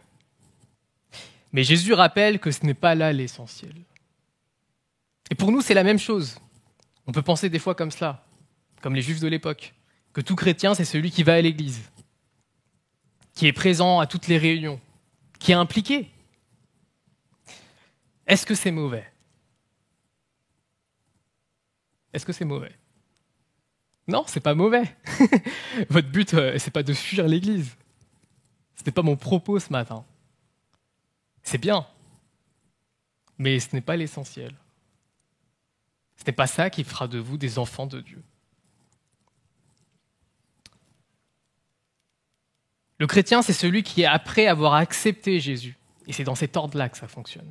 Mais Jésus rappelle que ce n'est pas là l'essentiel. Et pour nous, c'est la même chose. On peut penser des fois comme cela, comme les Juifs de l'époque, que tout chrétien, c'est celui qui va à l'église, qui est présent à toutes les réunions, qui est impliqué. Est-ce que c'est mauvais? Est-ce que c'est mauvais? Non, c'est pas mauvais. Votre but, c'est pas de fuir l'église. C'était pas mon propos ce matin. C'est bien, mais ce n'est pas l'essentiel. Ce n'est pas ça qui fera de vous des enfants de Dieu. Le chrétien, c'est celui qui est après avoir accepté Jésus. Et c'est dans cet ordre-là que ça fonctionne.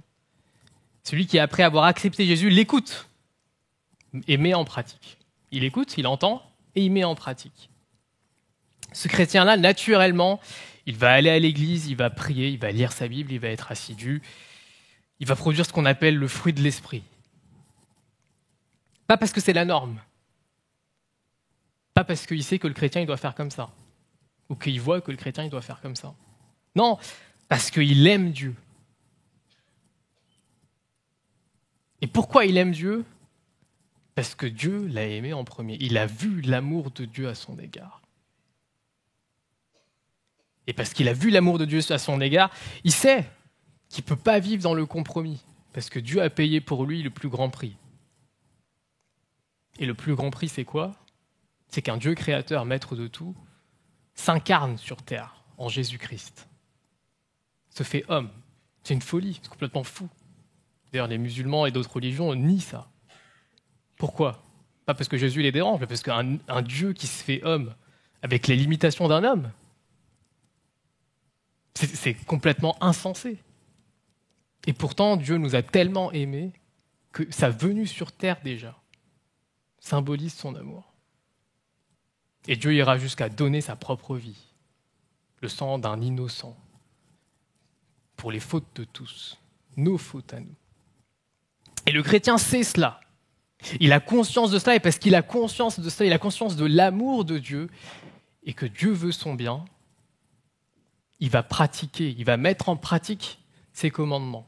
Celui qui est après avoir accepté Jésus l'écoute et met en pratique. Il écoute, il entend et il met en pratique. Ce chrétien-là, naturellement, il va aller à l'église, il va prier, il va lire sa Bible, il va être assidu. Il va produire ce qu'on appelle le fruit de l'esprit. Pas parce que c'est la norme. Pas parce qu'il sait que le chrétien il doit faire comme ça. Ou qu'il voit que le chrétien il doit faire comme ça. Non, parce qu'il aime Dieu. Et pourquoi il aime Dieu? Parce que Dieu l'a aimé en premier. Il a vu l'amour de Dieu à son égard. Et parce qu'il a vu l'amour de Dieu à son égard, il sait qu'il ne peut pas vivre dans le compromis. Parce que Dieu a payé pour lui le plus grand prix. Et le plus grand prix, c'est quoi? C'est qu'un Dieu créateur, maître de tout, s'incarne sur terre en Jésus-Christ. Se fait homme. C'est une folie, c'est complètement fou. D'ailleurs, les musulmans et d'autres religions nient ça. Pourquoi? Pas parce que Jésus les dérange, mais parce qu'un Dieu qui se fait homme avec les limitations d'un homme, c'est complètement insensé. Et pourtant, Dieu nous a tellement aimés que sa venue sur terre déjà symbolise son amour. Et Dieu ira jusqu'à donner sa propre vie, le sang d'un innocent, pour les fautes de tous, nos fautes à nous. Et le chrétien sait cela. Il a conscience de cela, et parce qu'il a conscience de cela, il a conscience de l'amour de Dieu, et que Dieu veut son bien, il va pratiquer, il va mettre en pratique ses commandements.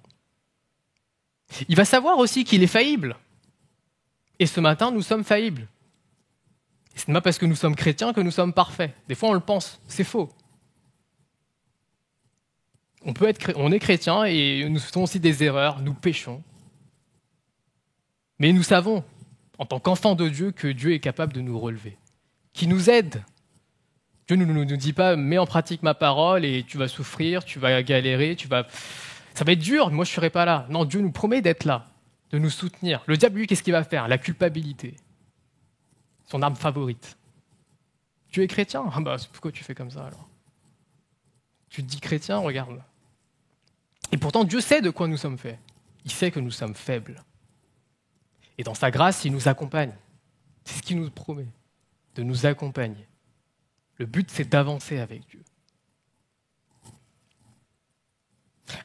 Il va savoir aussi qu'il est faillible. Et ce matin, nous sommes faillibles. Et ce n'est pas parce que nous sommes chrétiens que nous sommes parfaits. Des fois, on le pense, c'est faux. On est chrétiens et nous faisons aussi des erreurs, nous péchons. Mais nous savons, en tant qu'enfants de Dieu, que Dieu est capable de nous relever, qui nous aide. Dieu ne nous dit pas « mets en pratique ma parole et tu vas souffrir, tu vas galérer, ça va être dur, moi je ne serai pas là. » Non, Dieu nous promet d'être là, de nous soutenir. Le diable, lui, qu'est-ce qu'il va faire? La culpabilité. Son arme favorite. Tu es chrétien? Ah bah, pourquoi tu fais comme ça alors? Tu te dis chrétien, regarde. Et pourtant, Dieu sait de quoi nous sommes faits. Il sait que nous sommes faibles. Et dans sa grâce, il nous accompagne. C'est ce qu'il nous promet, de nous accompagner. Le but, c'est d'avancer avec Dieu.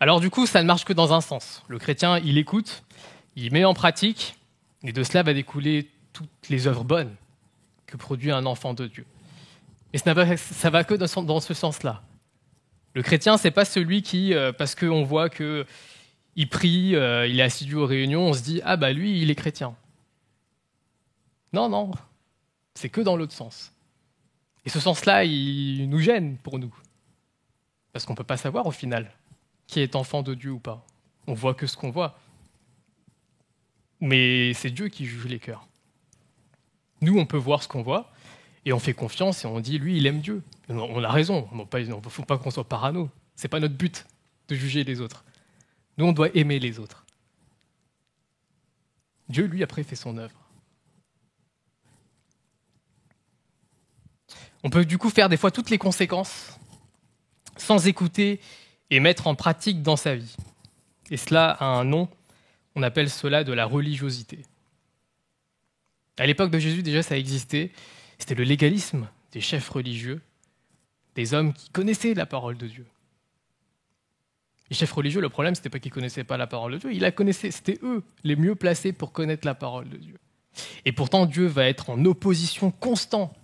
Alors du coup, ça ne marche que dans un sens. Le chrétien, il écoute, il met en pratique, et de cela va découler toutes les œuvres bonnes que produit un enfant de Dieu. Mais ça va que dans ce sens-là. Le chrétien, c'est pas celui qui, parce qu'on voit qu'il prie, il est assidu aux réunions, on se dit « Ah bah lui, il est chrétien ». Non, c'est que dans l'autre sens. Et ce sens-là, il nous gêne pour nous. Parce qu'on ne peut pas savoir au final qui est enfant de Dieu ou pas. On voit que ce qu'on voit. Mais c'est Dieu qui juge les cœurs. Nous, on peut voir ce qu'on voit, et on fait confiance, et on dit, lui, il aime Dieu. On a raison, il ne faut pas qu'on soit parano. Ce n'est pas notre but de juger les autres. Nous, on doit aimer les autres. Dieu, lui, après, fait son œuvre. On peut du coup faire des fois toutes les conséquences sans écouter et mettre en pratique dans sa vie. Et cela a un nom, on appelle cela de la religiosité. À l'époque de Jésus, déjà, ça existait. C'était le légalisme des chefs religieux, des hommes qui connaissaient la parole de Dieu. Les chefs religieux, le problème, ce n'était pas qu'ils ne connaissaient pas la parole de Dieu, ils la connaissaient, c'était eux les mieux placés pour connaître la parole de Dieu. Et pourtant, Dieu va être en opposition constante,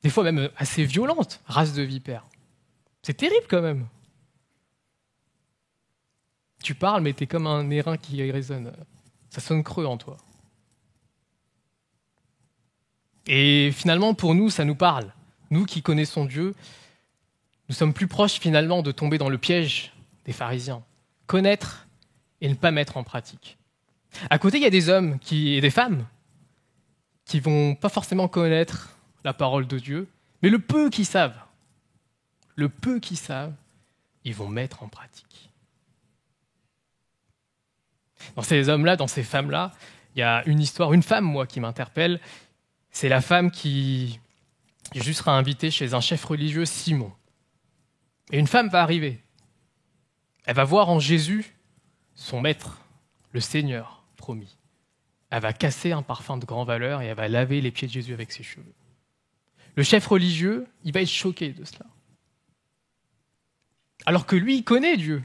des fois même assez violente, race de vipères. C'est terrible quand même. Tu parles, mais tu es comme un airain qui résonne. Ça sonne creux en toi. Et finalement, pour nous, ça nous parle. Nous qui connaissons Dieu, nous sommes plus proches finalement de tomber dans le piège des pharisiens. Connaître et ne pas mettre en pratique. À côté, il y a des hommes et des femmes qui ne vont pas forcément connaître la parole de Dieu, mais le peu qu'ils savent, ils vont mettre en pratique. Dans ces hommes-là, dans ces femmes-là, il y a une histoire, une femme, moi, qui m'interpelle. C'est la femme qui Jésus sera invité chez un chef religieux, Simon. Et une femme va arriver. Elle va voir en Jésus son maître, le Seigneur promis. Elle va casser un parfum de grande valeur et elle va laver les pieds de Jésus avec ses cheveux. Le chef religieux, il va être choqué de cela. Alors que lui, il connaît Dieu.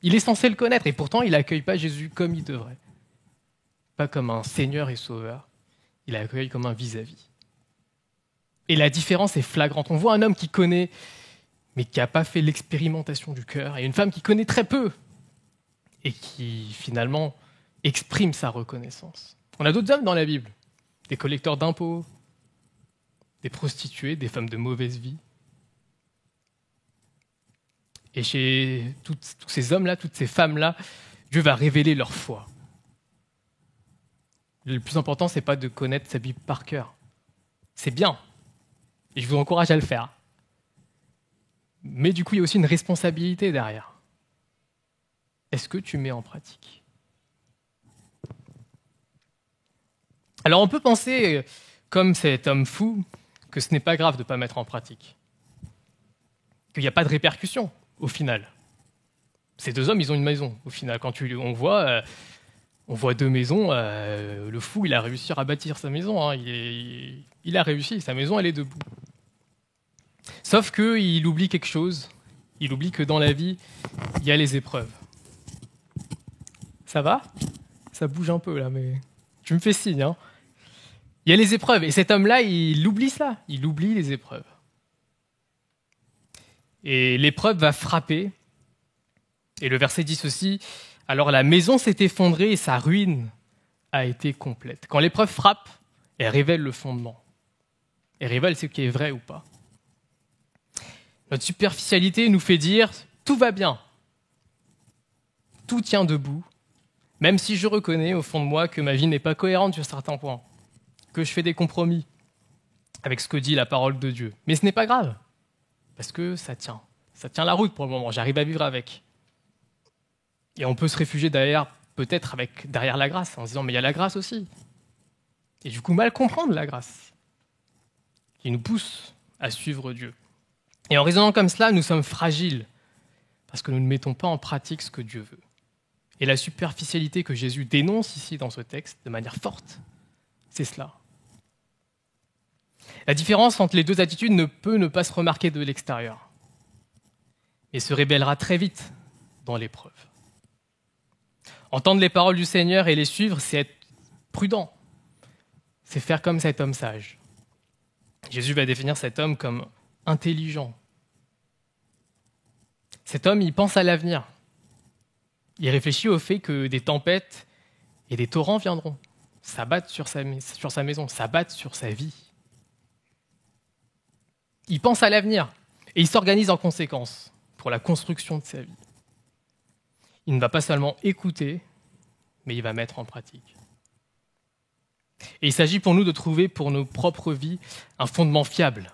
Il est censé le connaître et pourtant, il n'accueille pas Jésus comme il devrait. Pas comme un Seigneur et Sauveur. Il l'accueille comme un vis-à-vis. Et la différence est flagrante. On voit un homme qui connaît, mais qui n'a pas fait l'expérimentation du cœur, et une femme qui connaît très peu, et qui finalement exprime sa reconnaissance. On a d'autres hommes dans la Bible, des collecteurs d'impôts, des prostituées, des femmes de mauvaise vie. Et chez tous ces hommes-là, toutes ces femmes-là, Dieu va révéler leur foi. Le plus important, ce n'est pas de connaître sa Bible par cœur. C'est bien, et je vous encourage à le faire. Mais du coup, il y a aussi une responsabilité derrière. Est-ce que tu mets en pratique ? Alors on peut penser, comme cet homme fou, que ce n'est pas grave de ne pas mettre en pratique. Qu'il n'y a pas de répercussions, au final. Ces deux hommes, ils ont une maison, au final. Quand on voit deux maisons, le fou, il a réussi à bâtir sa maison. Hein. Il a réussi, sa maison, elle est debout. Sauf qu'il oublie quelque chose. Il oublie que dans la vie, il y a les épreuves. Ça va ? Ça bouge un peu là, mais tu me fais signe. Hein. Il y a les épreuves. Et cet homme-là, il oublie ça. Il oublie les épreuves. Et l'épreuve va frapper. Et le verset dit ceci, « Alors la maison s'est effondrée et sa ruine a été complète. » Quand l'épreuve frappe, elle révèle le fondement. Elle révèle ce qui est vrai ou pas. Notre superficialité nous fait dire « tout va bien, tout tient debout, même si je reconnais au fond de moi que ma vie n'est pas cohérente sur certains points, que je fais des compromis avec ce que dit la parole de Dieu. Mais ce n'est pas grave, parce que ça tient la route pour le moment, j'arrive à vivre avec. » Et on peut se réfugier derrière la grâce, en se disant « mais il y a la grâce aussi ». Et du coup, mal comprendre la grâce, qui nous pousse à suivre Dieu. Et en raisonnant comme cela, nous sommes fragiles, parce que nous ne mettons pas en pratique ce que Dieu veut. Et la superficialité que Jésus dénonce ici dans ce texte, de manière forte, c'est cela. La différence entre les deux attitudes ne peut ne pas se remarquer de l'extérieur, et se révélera très vite dans l'épreuve. Entendre les paroles du Seigneur et les suivre, c'est être prudent, c'est faire comme cet homme sage. Jésus va définir cet homme comme intelligent. Cet homme, il pense à l'avenir. Il réfléchit au fait que des tempêtes et des torrents viendront, s'abattent sur sa maison, s'abattent sur sa vie. Il pense à l'avenir et il s'organise en conséquence pour la construction de sa vie. Il ne va pas seulement écouter, mais il va mettre en pratique. Et il s'agit pour nous de trouver pour nos propres vies un fondement fiable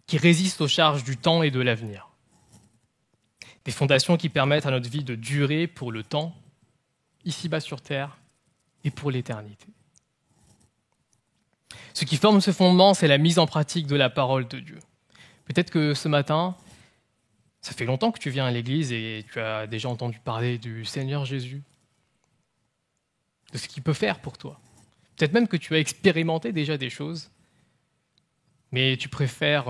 qui résiste aux charges du temps et de l'avenir. Des fondations qui permettent à notre vie de durer pour le temps, ici-bas sur terre, et pour l'éternité. Ce qui forme ce fondement, c'est la mise en pratique de la parole de Dieu. Peut-être que ce matin, ça fait longtemps que tu viens à l'église et tu as déjà entendu parler du Seigneur Jésus, de ce qu'il peut faire pour toi. Peut-être même que tu as expérimenté déjà des choses, mais tu préfères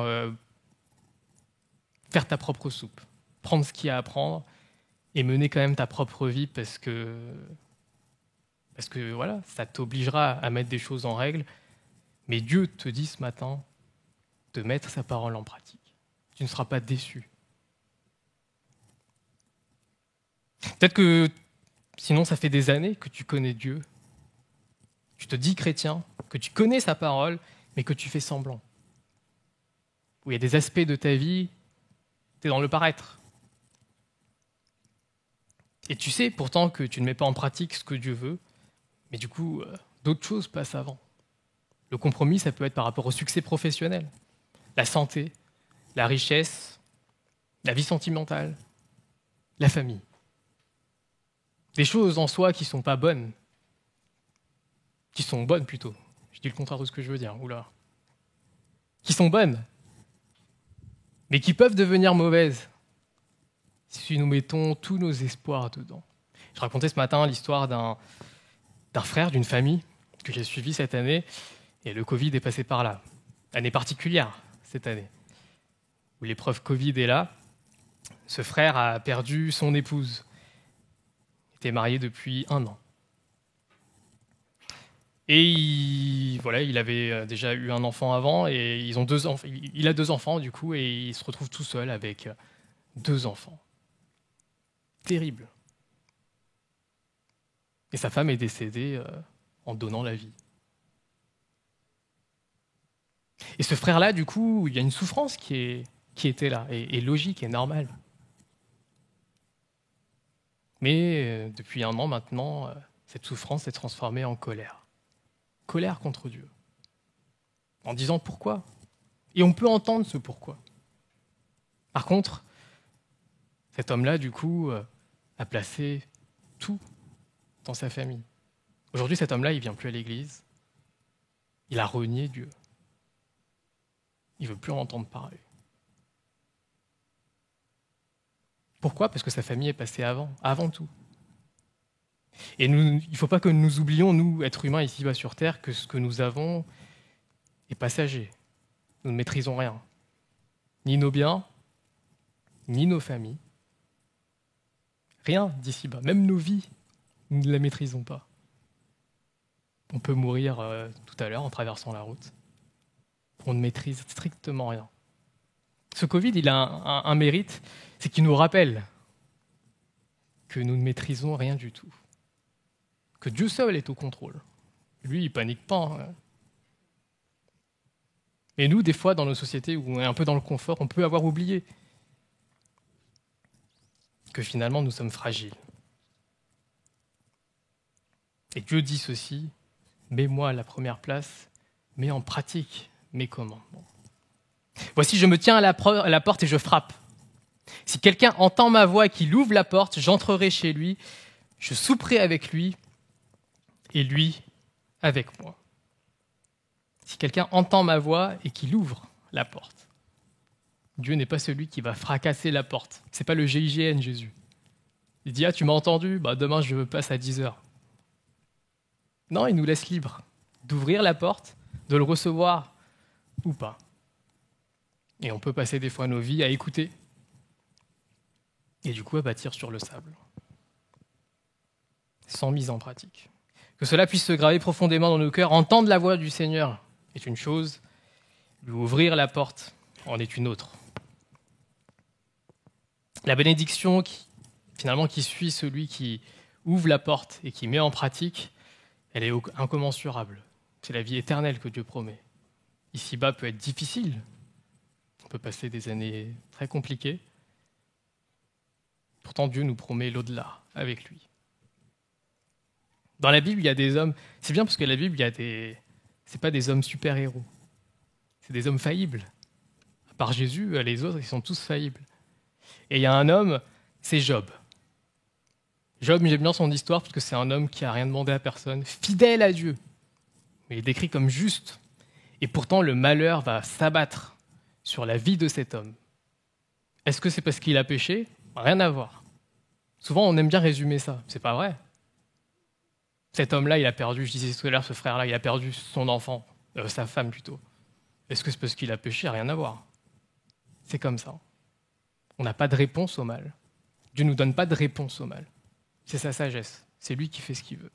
faire ta propre soupe, prendre ce qu'il y a à prendre et mener quand même ta propre vie parce que voilà, ça t'obligera à mettre des choses en règle. Mais Dieu te dit ce matin de mettre sa parole en pratique. Tu ne seras pas déçu. Peut-être que sinon ça fait des années que tu connais Dieu. Tu te dis chrétien, que tu connais sa parole, mais que tu fais semblant. Où il y a des aspects de ta vie, tu es dans le paraître. Et tu sais pourtant que tu ne mets pas en pratique ce que Dieu veut, mais du coup, d'autres choses passent avant. Le compromis, ça peut être par rapport au succès professionnel, la santé, la richesse, la vie sentimentale, la famille. Des choses en soi qui ne sont pas bonnes, qui sont bonnes plutôt. Je dis le contraire de ce que je veux dire, oula. Qui sont bonnes, mais qui peuvent devenir mauvaises si nous mettons tous nos espoirs dedans. Je racontais ce matin l'histoire d'un frère d'une famille que j'ai suivi cette année, et le Covid est passé par là. Année particulière, cette année, où l'épreuve Covid est là. Ce frère a perdu son épouse. Il était marié depuis 1 an. Et il avait déjà eu un enfant avant, et ils ont 2 enfants. Il a 2 enfants, du coup, et il se retrouve tout seul avec 2 enfants. Terrible. Et sa femme est décédée en donnant la vie. Et ce frère-là, du coup, il y a une souffrance qui était là, et logique et normale. Mais depuis 1 an maintenant, cette souffrance s'est transformée en colère. Colère contre Dieu. En disant pourquoi. Et on peut entendre ce pourquoi. Par contre, cet homme-là, du coup, a placé tout dans sa famille. Aujourd'hui, cet homme-là, il ne vient plus à l'église. Il a renié Dieu. Il ne veut plus en entendre parler. Pourquoi ? Parce que sa famille est passée avant tout. Et il ne faut pas que nous oublions, nous, êtres humains ici-bas sur Terre, que ce que nous avons est passager. Nous ne maîtrisons rien. Ni nos biens, ni nos familles. Rien d'ici-bas. Même nos vies, nous ne la maîtrisons pas. On peut mourir tout à l'heure en traversant la route. On ne maîtrise strictement rien. Ce Covid, il a un mérite, c'est qu'il nous rappelle que nous ne maîtrisons rien du tout. Que Dieu seul est au contrôle. Lui, il ne panique pas. Hein. Et nous, des fois, dans nos sociétés où on est un peu dans le confort, on peut avoir oublié que finalement, nous sommes fragiles. Et Dieu dit ceci, mets-moi à la première place, mets en pratique mes commandements. Voici, je me tiens à la porte et je frappe. Si quelqu'un entend ma voix et qu'il ouvre la porte, j'entrerai chez lui, je souperai avec lui et lui avec moi. Si quelqu'un entend ma voix et qu'il ouvre la porte, Dieu n'est pas celui qui va fracasser la porte. Ce n'est pas le GIGN, Jésus. Il dit, tu m'as entendu ? Demain, je passe à 10h. Non, il nous laisse libres d'ouvrir la porte, de le recevoir ou pas. Et on peut passer des fois nos vies à écouter et du coup à bâtir sur le sable, sans mise en pratique. Que cela puisse se graver profondément dans nos cœurs. Entendre la voix du Seigneur est une chose, lui ouvrir la porte en est une autre. La bénédiction qui suit celui qui ouvre la porte et qui met en pratique, elle est incommensurable. C'est la vie éternelle que Dieu promet. Ici-bas peut être difficile. On peut passer des années très compliquées. Pourtant, Dieu nous promet l'au-delà avec lui. Dans la Bible, il y a des hommes... C'est bien parce que la Bible, c'est pas des hommes super-héros. C'est des hommes faillibles. À part Jésus, les autres, ils sont tous faillibles. Et il y a un homme, c'est Job. Job, j'aime bien son histoire parce que c'est un homme qui n'a rien demandé à personne, fidèle à Dieu. Mais il est décrit comme juste. Et pourtant, le malheur va s'abattre sur la vie de cet homme. Est-ce que c'est parce qu'il a péché ? Rien à voir. Souvent, on aime bien résumer ça. C'est pas vrai. Cet homme-là, il a perdu, je disais tout à l'heure, ce frère-là, il a perdu son enfant, sa femme plutôt. Est-ce que c'est parce qu'il a péché ? Rien à voir. C'est comme ça. On n'a pas de réponse au mal. Dieu ne nous donne pas de réponse au mal. C'est sa sagesse. C'est lui qui fait ce qu'il veut.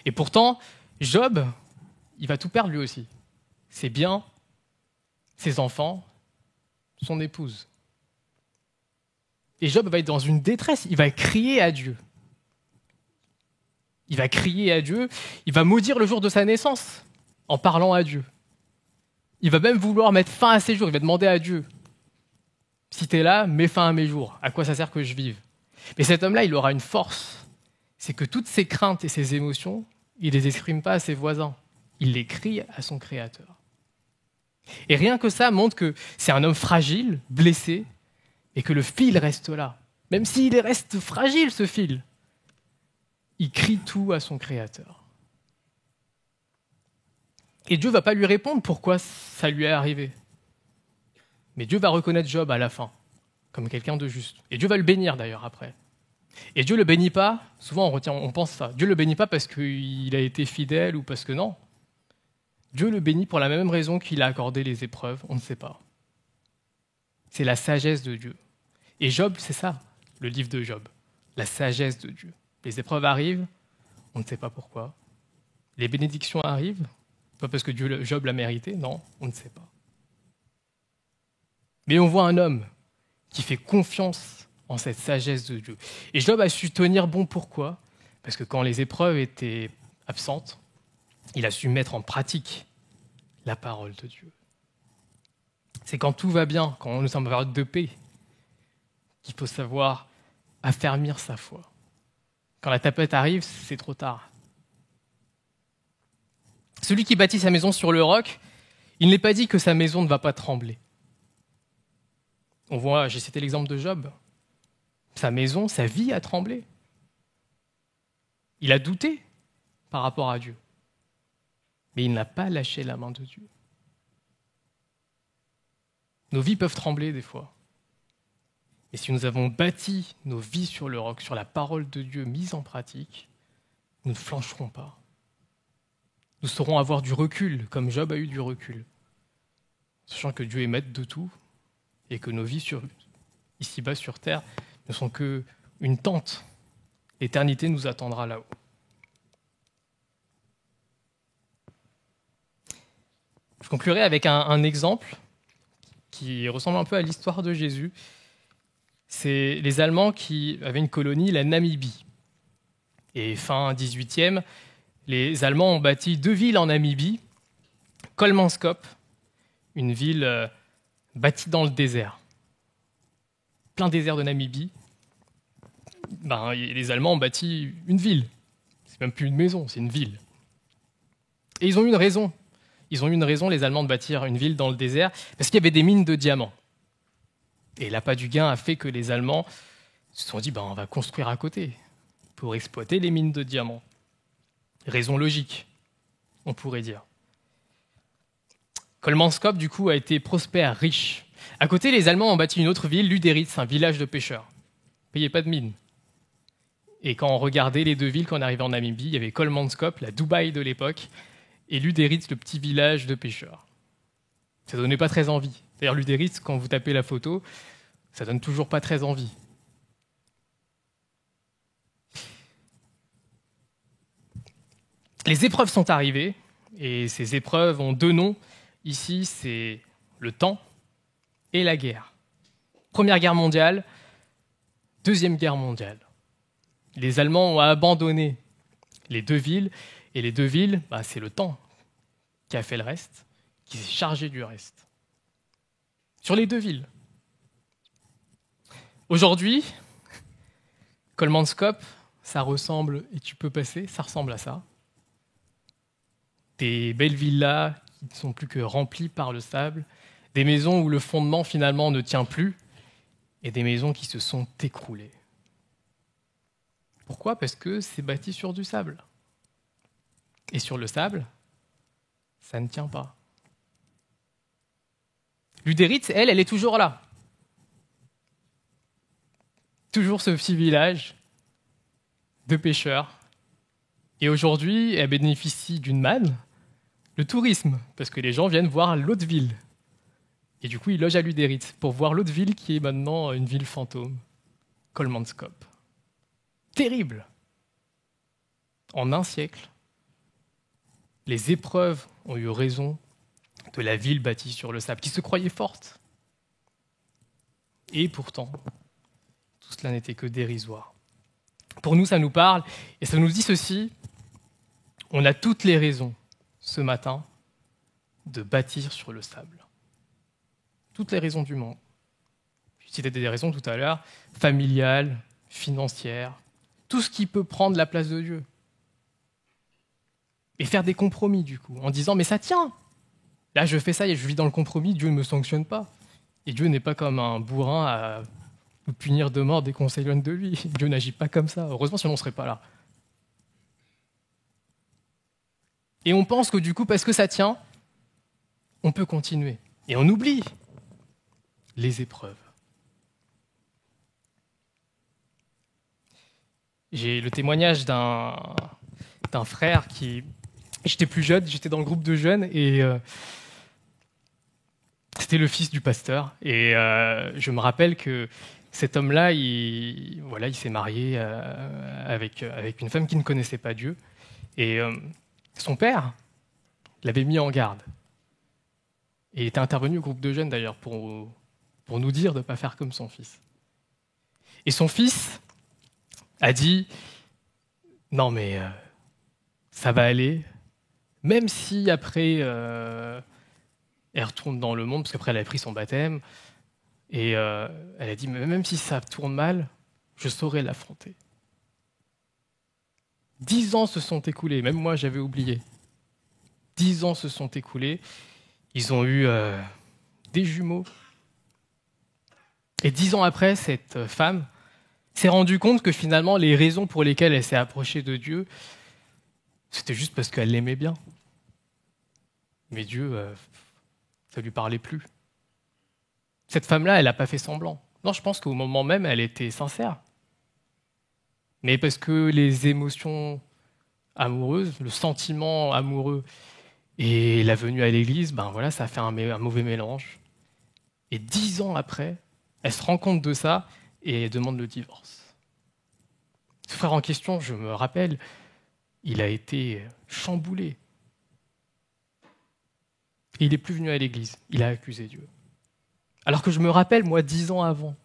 Et pourtant, Job, il va tout perdre lui aussi. Ses biens, ses enfants, son épouse. Et Job va être dans une détresse. Il va crier à Dieu. Il va crier à Dieu. Il va maudire le jour de sa naissance en parlant à Dieu. Il va même vouloir mettre fin à ses jours. Il va demander à Dieu, si tu es là, mets fin à mes jours. À quoi ça sert que je vive ? Mais cet homme-là, il aura une force. C'est que toutes ses craintes et ses émotions, il ne les exprime pas à ses voisins. Il les crie à son Créateur. Et rien que ça montre que c'est un homme fragile, blessé, et que le fil reste là. Même s'il reste fragile, ce fil, il crie tout à son Créateur. Et Dieu ne va pas lui répondre pourquoi ça lui est arrivé. Mais Dieu va reconnaître Job à la fin, comme quelqu'un de juste. Et Dieu va le bénir d'ailleurs après. Et Dieu ne le bénit pas, souvent on pense ça, Dieu ne le bénit pas parce qu'il a été fidèle ou parce que non. Dieu le bénit pour la même raison qu'il a accordé les épreuves, on ne sait pas. C'est la sagesse de Dieu. Et Job, c'est ça, le livre de Job, la sagesse de Dieu. Les épreuves arrivent, on ne sait pas pourquoi. Les bénédictions arrivent, pas parce que Job l'a mérité, non, on ne sait pas. Mais on voit un homme qui fait confiance en cette sagesse de Dieu. Et Job a su tenir bon, pourquoi ? Parce que quand les épreuves étaient absentes, il a su mettre en pratique la parole de Dieu. C'est quand tout va bien, quand nous sommes en période de paix, qu'il faut savoir affermir sa foi. Quand la tempête arrive, c'est trop tard. Celui qui bâtit sa maison sur le roc, il n'est pas dit que sa maison ne va pas trembler. On voit, j'ai cité l'exemple de Job. Sa maison, sa vie a tremblé. Il a douté par rapport à Dieu. Mais il n'a pas lâché la main de Dieu. Nos vies peuvent trembler des fois. Et si nous avons bâti nos vies sur le roc, sur la parole de Dieu mise en pratique, nous ne flancherons pas. Nous saurons avoir du recul, comme Job a eu du recul, sachant que Dieu est maître de tout et que nos vies ici-bas sur terre ne sont qu'une tente. L'éternité nous attendra là-haut. Je conclurai avec un exemple qui ressemble un peu à l'histoire de Jésus. C'est les Allemands qui avaient une colonie, la Namibie. Et fin 18e, les Allemands ont bâti 2 villes en Namibie, Kolmanskop, une ville bâtie dans le désert. Plein désert de Namibie. Les Allemands ont bâti une ville. C'est même plus une maison, c'est une ville. Et ils ont eu une raison. Ils ont eu une raison, les Allemands, de bâtir une ville dans le désert, parce qu'il y avait des mines de diamants. Et l'appât du gain a fait que les Allemands se sont dit on va construire à côté pour exploiter les mines de diamants. Raison logique, on pourrait dire. Kolmanskop, du coup, a été prospère, riche. À côté, les Allemands ont bâti une autre ville, Lüderitz, un village de pêcheurs. Il n'y avait pas de mines. Et quand on regardait les 2 villes, quand on arrivait en Namibie, il y avait Kolmanskop, la Dubaï de l'époque, et Lüderitz, le petit village de pêcheurs. Ça ne donnait pas très envie. D'ailleurs, Lüderitz, quand vous tapez la photo, ça ne donne toujours pas très envie. Les épreuves sont arrivées, et ces épreuves ont 2 noms. Ici, c'est le temps et la guerre. Première guerre mondiale, Deuxième guerre mondiale. Les Allemands ont abandonné les 2 villes, et les 2 villes, c'est le temps qui a fait le reste, qui s'est chargé du reste. Sur les 2 villes. Aujourd'hui, Kolmanskop ça ressemble, et tu peux passer, ça ressemble à ça. Des belles villas qui ne sont plus que remplies par le sable, des maisons où le fondement finalement ne tient plus, et des maisons qui se sont écroulées. Pourquoi ? Parce que c'est bâti sur du sable. Et sur le sable, ça ne tient pas. Ludéritz, elle est toujours là. Toujours ce petit village de pêcheurs. Et aujourd'hui, elle bénéficie d'une manne, le tourisme, parce que les gens viennent voir l'autre ville. Et du coup, ils logent à Ludéritz pour voir l'autre ville qui est maintenant une ville fantôme, Kolmanskop. Terrible. En un siècle, les épreuves ont eu raison de la ville bâtie sur le sable, qui se croyait forte. Et pourtant, tout cela n'était que dérisoire. Pour nous, ça nous parle, et ça nous dit ceci: on a toutes les raisons, ce matin, de bâtir sur le sable. Toutes les raisons du monde. Je citais des raisons tout à l'heure, familiales, financières, tout ce qui peut prendre la place de Dieu. Et faire des compromis, du coup, en disant « mais ça tient ! Là, je fais ça et je vis dans le compromis, Dieu ne me sanctionne pas. » Et Dieu n'est pas comme un bourrin à nous punir de mort dès qu'on s'éloigne de lui. Dieu n'agit pas comme ça. Heureusement, sinon on ne serait pas là. Et on pense que du coup, parce que ça tient, on peut continuer. Et on oublie les épreuves. J'ai le témoignage d'un frère qui... J'étais plus jeune, j'étais dans le groupe de jeunes et c'était le fils du pasteur. Et je me rappelle que cet homme-là, il s'est marié avec une femme qui ne connaissait pas Dieu. Et son père l'avait mis en garde. Et il était intervenu au groupe de jeunes d'ailleurs pour nous dire de ne pas faire comme son fils. Et son fils a dit « Non mais ça va aller ». Même si après, elle retourne dans le monde, parce qu'après elle a pris son baptême, et elle a dit, mais même si ça tourne mal, je saurai l'affronter. 10 ans se sont écoulés, même moi j'avais oublié. 10 ans se sont écoulés, ils ont eu des jumeaux. Et 10 ans après, cette femme s'est rendue compte que finalement, les raisons pour lesquelles elle s'est approchée de Dieu, c'était juste parce qu'elle l'aimait bien. Mais Dieu, ça ne lui parlait plus. Cette femme-là, elle n'a pas fait semblant. Non, je pense qu'au moment même, elle était sincère. Mais parce que les émotions amoureuses, le sentiment amoureux et la venue à l'église, ça a fait un mauvais mélange. Et 10 ans après, elle se rend compte de ça et elle demande le divorce. Ce frère en question, je me rappelle, il a été chamboulé. Et il n'est plus venu à l'église. Il a accusé Dieu. Alors que je me rappelle, moi, 10 ans avant,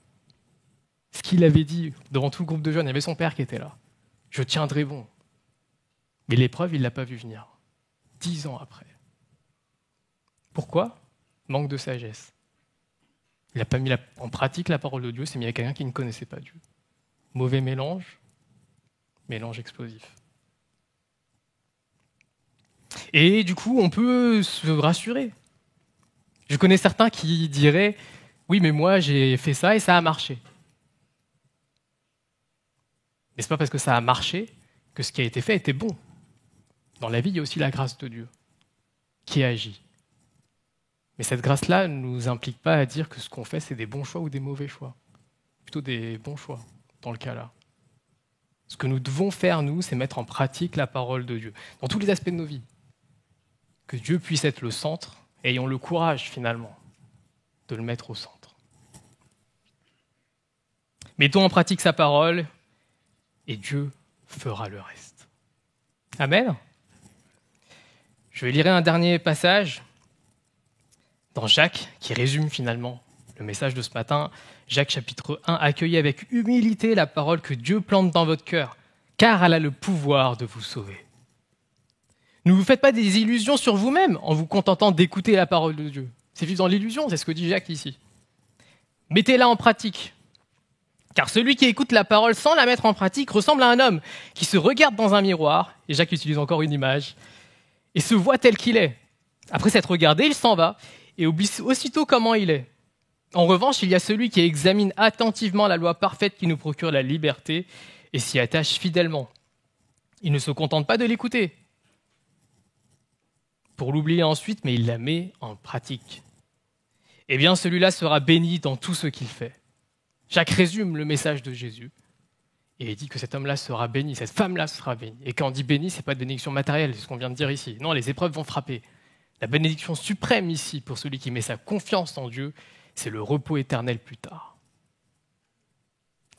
ce qu'il avait dit devant tout le groupe de jeunes, il y avait son père qui était là. Je tiendrai bon. Mais l'épreuve, il ne l'a pas vu venir. 10 ans après. Pourquoi ? Manque de sagesse. Il n'a pas mis en pratique la parole de Dieu, c'est mis à quelqu'un qui ne connaissait pas Dieu. Mauvais mélange explosif. Et du coup, on peut se rassurer. Je connais certains qui diraient « Oui, mais moi, j'ai fait ça et ça a marché. » Mais ce n'est pas parce que ça a marché que ce qui a été fait était bon. Dans la vie, il y a aussi la grâce de Dieu qui agit. Mais cette grâce-là ne nous implique pas à dire que ce qu'on fait, c'est des bons choix ou des mauvais choix. Plutôt des bons choix, dans le cas-là. Ce que nous devons faire, nous, c'est mettre en pratique la parole de Dieu, dans tous les aspects de nos vies. Que Dieu puisse être le centre, et ayons le courage, finalement, de le mettre au centre. Mettons en pratique sa parole, et Dieu fera le reste. Amen. Je vais lire un dernier passage dans Jacques, qui résume finalement le message de ce matin. Jacques chapitre 1, accueillez avec humilité la parole que Dieu plante dans votre cœur, car elle a le pouvoir de vous sauver. Ne vous faites pas des illusions sur vous-même en vous contentant d'écouter la parole de Dieu. C'est vivre dans l'illusion, c'est ce que dit Jacques ici. Mettez-la en pratique, Car celui qui écoute la parole sans la mettre en pratique ressemble à un homme qui se regarde dans un miroir, et Jacques utilise encore une image, et se voit tel qu'il est. Après s'être regardé, il s'en va et oublie aussitôt comment il est. En revanche, il y a celui qui examine attentivement la loi parfaite qui nous procure la liberté et s'y attache fidèlement. Il ne se contente pas de l'écouter pour l'oublier ensuite, mais il la met en pratique. Eh bien, celui-là sera béni dans tout ce qu'il fait. Jacques résume le message de Jésus et il dit que cet homme-là sera béni, cette femme-là sera bénie. Et quand on dit béni, ce n'est pas de bénédiction matérielle, c'est ce qu'on vient de dire ici. Non, les épreuves vont frapper. La bénédiction suprême ici, pour celui qui met sa confiance en Dieu, c'est le repos éternel plus tard.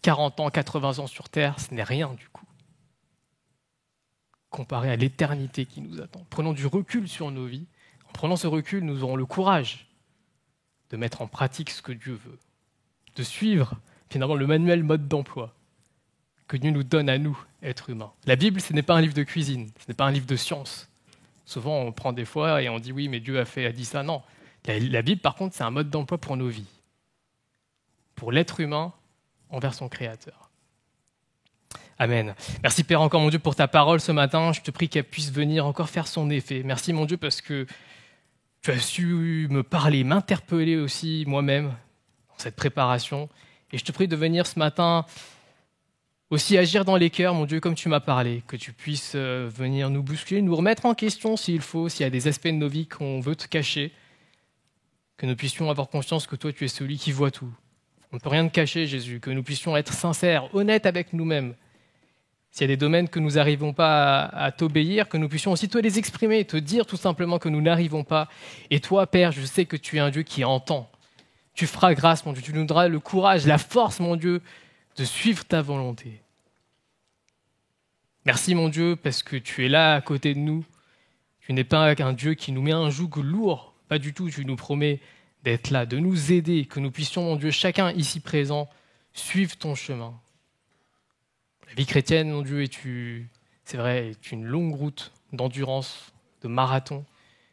40 ans, 80 ans sur terre, ce n'est rien du coup, comparé à l'éternité qui nous attend. Prenons du recul sur nos vies. En prenant ce recul, nous aurons le courage de mettre en pratique ce que Dieu veut, de suivre finalement le manuel mode d'emploi que Dieu nous donne à nous, êtres humains. La Bible, ce n'est pas un livre de cuisine, ce n'est pas un livre de science. Souvent, on prend des fois et on dit oui, mais Dieu a dit ça. Non, la Bible, par contre, c'est un mode d'emploi pour nos vies, pour l'être humain envers son Créateur. Amen. Merci Père encore, mon Dieu, pour ta parole ce matin. Je te prie qu'elle puisse venir encore faire son effet. Merci, mon Dieu, parce que tu as su me parler, m'interpeller aussi moi-même dans cette préparation. Et je te prie de venir ce matin aussi agir dans les cœurs, mon Dieu, comme tu m'as parlé, que tu puisses venir nous bousculer, nous remettre en question s'il faut, s'il y a des aspects de nos vies qu'on veut te cacher, que nous puissions avoir conscience que toi, tu es celui qui voit tout. On ne peut rien te cacher, Jésus, que nous puissions être sincères, honnêtes avec nous-mêmes. S'il y a des domaines que nous n'arrivons pas à t'obéir, que nous puissions aussi toi les exprimer, te dire tout simplement que nous n'arrivons pas. Et toi, Père, je sais que tu es un Dieu qui entend. Tu feras grâce, mon Dieu, tu nous donneras le courage, la force, mon Dieu, de suivre ta volonté. Merci, mon Dieu, parce que tu es là à côté de nous. Tu n'es pas un Dieu qui nous met un joug lourd. Pas du tout, tu nous promets d'être là, de nous aider, que nous puissions, mon Dieu, chacun ici présent, suivre ton chemin. La vie chrétienne, mon Dieu, c'est vrai, est une longue route d'endurance, de marathon,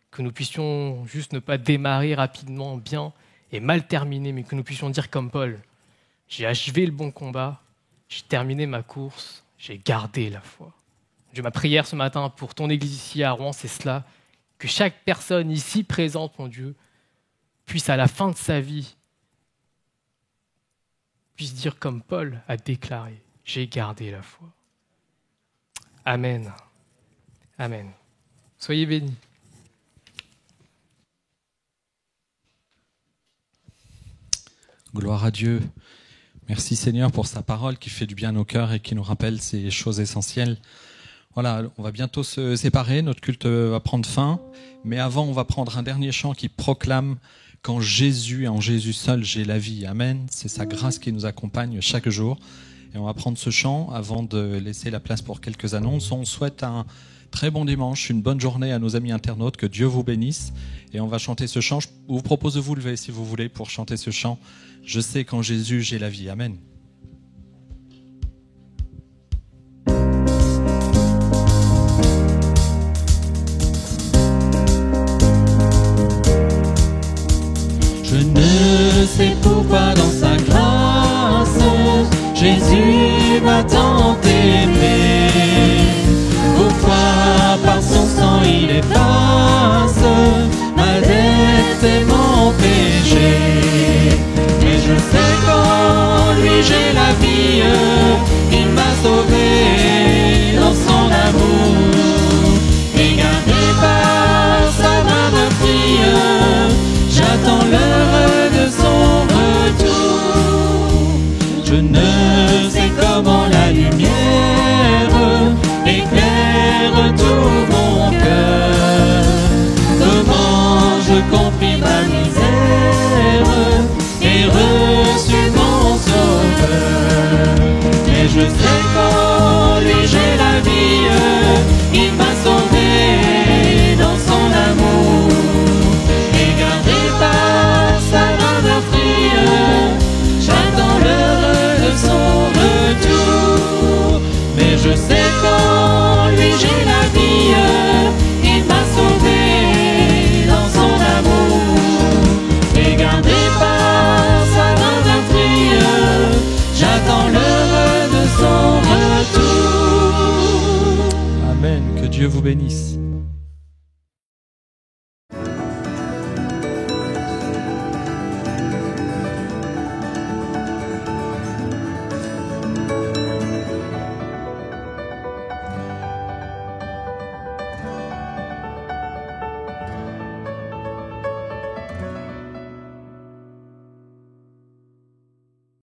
que nous puissions juste ne pas démarrer rapidement, bien et mal terminer, mais que nous puissions dire comme Paul, j'ai achevé le bon combat, j'ai terminé ma course, j'ai gardé la foi. Dieu, ma prière ce matin pour ton Église ici à Rouen, c'est cela, que chaque personne ici présente, mon Dieu, puisse à la fin de sa vie, puisse dire comme Paul a déclaré, j'ai gardé la foi. Amen. Amen. Soyez bénis. Gloire à Dieu. Merci Seigneur pour sa parole qui fait du bien au cœur et qui nous rappelle ces choses essentielles. Voilà, on va bientôt se séparer, notre culte va prendre fin, mais avant on va prendre un dernier chant qui proclame qu'en Jésus et en Jésus seul j'ai la vie. Amen. C'est sa grâce qui nous accompagne chaque jour. Et on va prendre ce chant avant de laisser la place pour quelques annonces. On souhaite un très bon dimanche, une bonne journée à nos amis internautes, que Dieu vous bénisse. Et on va chanter ce chant. Je vous propose de vous lever si vous voulez pour chanter ce chant. Je sais qu'en Jésus j'ai la vie. Amen. Je ne sais pourquoi dans sa grâce Jésus m'a tant aimé. Pourquoi par son sang il efface ma dette et mon péché. Mais je sais qu'en lui j'ai la vie, il m'a sauvé dans son amour. Et gardé par sa main de fille, j'attends l'heure de son retour. Je ne sais Dieu vous bénisse.